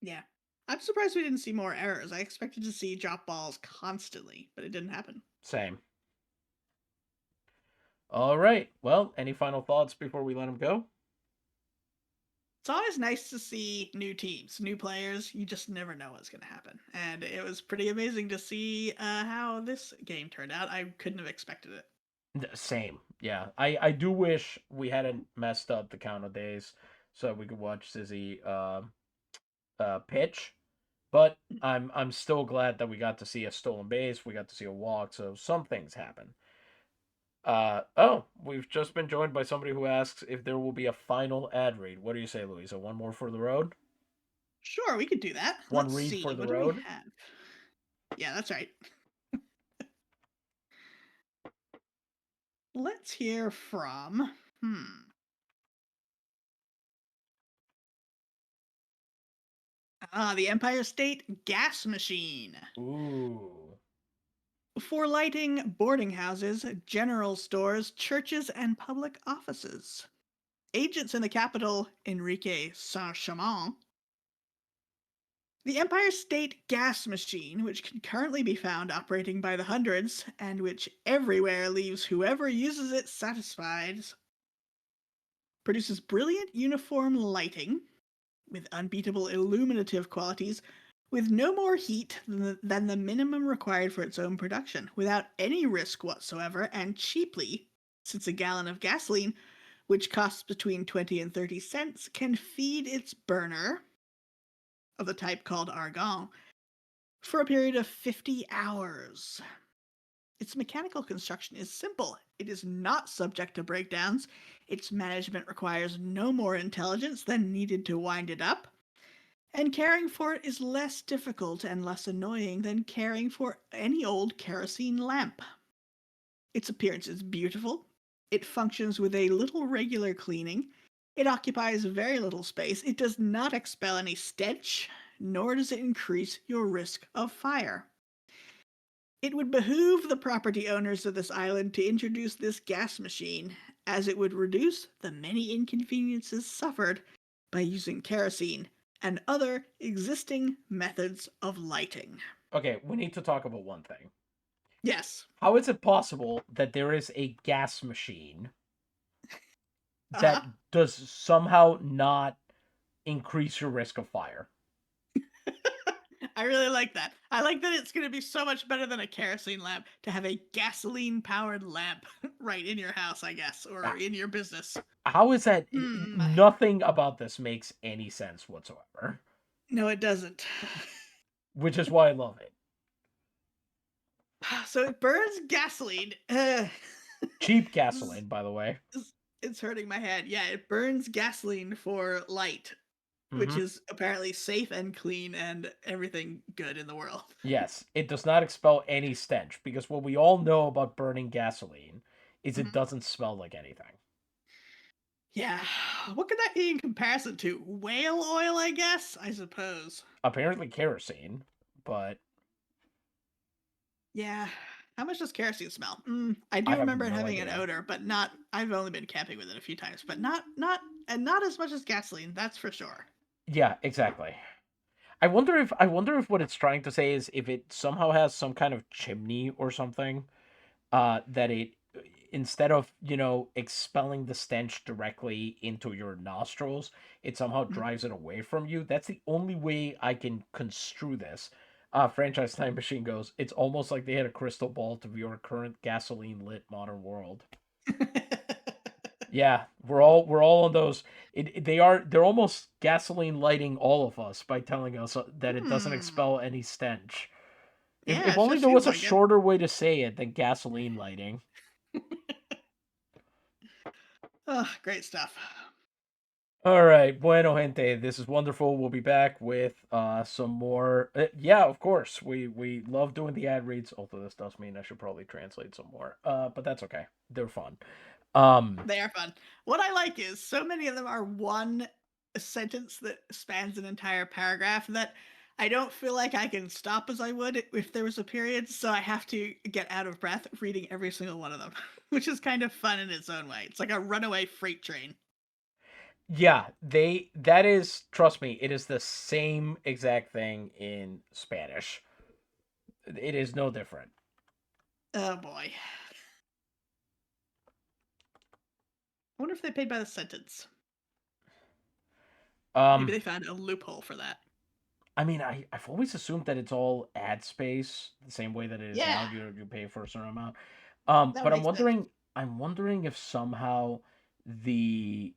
Yeah. I'm surprised we didn't see more errors. I expected to see drop balls constantly, but it didn't happen. Same. All right. Well, any final thoughts before we let him go? It's always nice to see new teams, new players. You just never know what's going to happen. And it was pretty amazing to see how this game turned out. I couldn't have expected it. Same. Yeah. I do wish we hadn't messed up the count of days so we could watch Sizzy pitch. But I'm still glad that we got to see a stolen base, we got to see a walk, so some things happen. We've just been joined by somebody who asks if there will be a final ad read. What do you say, Louisa? One more for the road? Sure, we could do that. One Let's read for see. the What do we road? have? Yeah, that's right. Let's hear from. The Empire State Gas Machine. Ooh. For lighting boarding houses, general stores, churches, and public offices. Agents in the capital, Enrique Saint-Chamond. The Empire State Gas Machine, which can currently be found operating by the hundreds, and which everywhere leaves whoever uses it satisfied, produces brilliant uniform lighting with unbeatable illuminative qualities, with no more heat than the minimum required for its own production, without any risk whatsoever, and cheaply, since a gallon of gasoline, which costs between 20 and 30 cents, can feed its burner, of the type called argon, for a period of 50 hours. Its mechanical construction is simple. It is not subject to breakdowns. Its management requires no more intelligence than needed to wind it up. And caring for it is less difficult and less annoying than caring for any old kerosene lamp. Its appearance is beautiful. It functions with a little regular cleaning. It occupies very little space. It does not expel any stench, nor does it increase your risk of fire. It would behoove the property owners of this island to introduce this gas machine, as it would reduce the many inconveniences suffered by using kerosene and other existing methods of lighting. Okay, we need to talk about one thing. Yes. How is it possible that there is a gas machine Uh that huh. does somehow not increase your risk of fire? I really like that. I like that it's going to be so much better than a kerosene lamp to have a gasoline powered lamp right in your house, I guess, or in your business. How is that? Hmm. Nothing about this makes any sense whatsoever, No, it doesn't. which is why I love it. So it burns gasoline. Cheap This gasoline, by the way. it's hurting my head. Yeah, it burns gasoline for light, which Mm-hmm. is apparently safe and clean and everything good in the world. Yes, it does not expel any stench because what we all know about burning gasoline is it Mhm. doesn't smell like anything. Yeah, what could that be in comparison to? Whale oil, I guess? I suppose. Apparently kerosene, but Yeah. How much does kerosene smell? I I do have remember it no having an idea. odor, but not. I've only been camping with it a few times, but not as much as gasoline. That's for sure. Yeah, exactly. I wonder if what it's trying to say is if it somehow has some kind of chimney or something that instead of, expelling the stench directly into your nostrils, it somehow Mhm. drives it away from you. That's the only way I can construe this. Franchise Time Machine goes, it's almost like they had a crystal ball to view our current gasoline lit modern world. Yeah, we're all on those. They're almost gasoline lighting all of us by telling us that it doesn't Hmm. expel any stench. Yeah, If it sure only there seems was a like it. shorter way to say it than gasoline lighting. Oh, great stuff. All right, bueno gente, this is wonderful. We'll be back with some more. Yeah, of course. We love doing the ad reads. Although this does mean I should probably translate some more. But that's okay. They're fun. Um, They are fun. What I like is so many of them are one sentence that spans an entire paragraph that I don't feel like I can stop as I would if there was a period, so I have to get out of breath reading every single one of them, which is kind of fun in its own way. It's like a runaway freight train. yeah, that is, trust me, it is the same exact thing in Spanish. It is no different. Oh boy. I wonder if they paid by the sentence. Maybe Um, they found a loophole for that. I mean, I've always assumed that it's all ad space, the same way that it is now. Yeah, You pay for a certain amount. that would But I'm make sense. wondering, if somehow the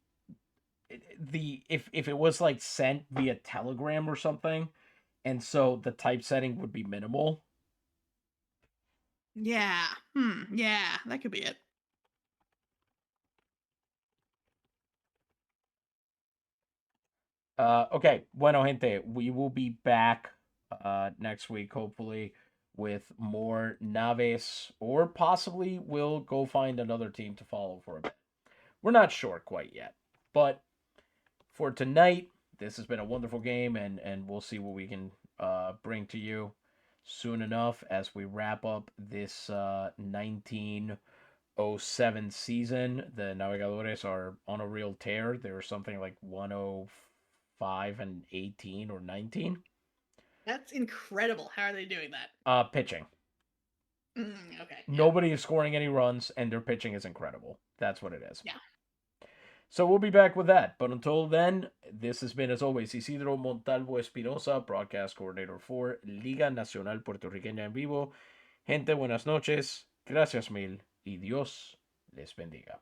if it was like sent via telegram or something, and so the typesetting would be minimal. Yeah. Yeah, that could be it. Okay, bueno gente, we will be back next week hopefully with more Naves, or possibly we'll go find another team to follow for a bit. We're not sure quite yet, but for tonight, this has been a wonderful game, and we'll see what we can bring to you soon enough as we wrap up this 1907 season. The Navegadores are on a real tear. They're something like 105 and 18 or 19. That's incredible. How are they doing that? Pitching. Okay, yeah. Nobody is scoring any runs, and their pitching is incredible. That's what it is. Yeah. So we'll be back with that. But until then, this has been, as always, Isidro Montalvo Espinosa, broadcast coordinator for Liga Nacional Puertorriqueña en Vivo. Gente, buenas noches. Gracias mil y Dios les bendiga.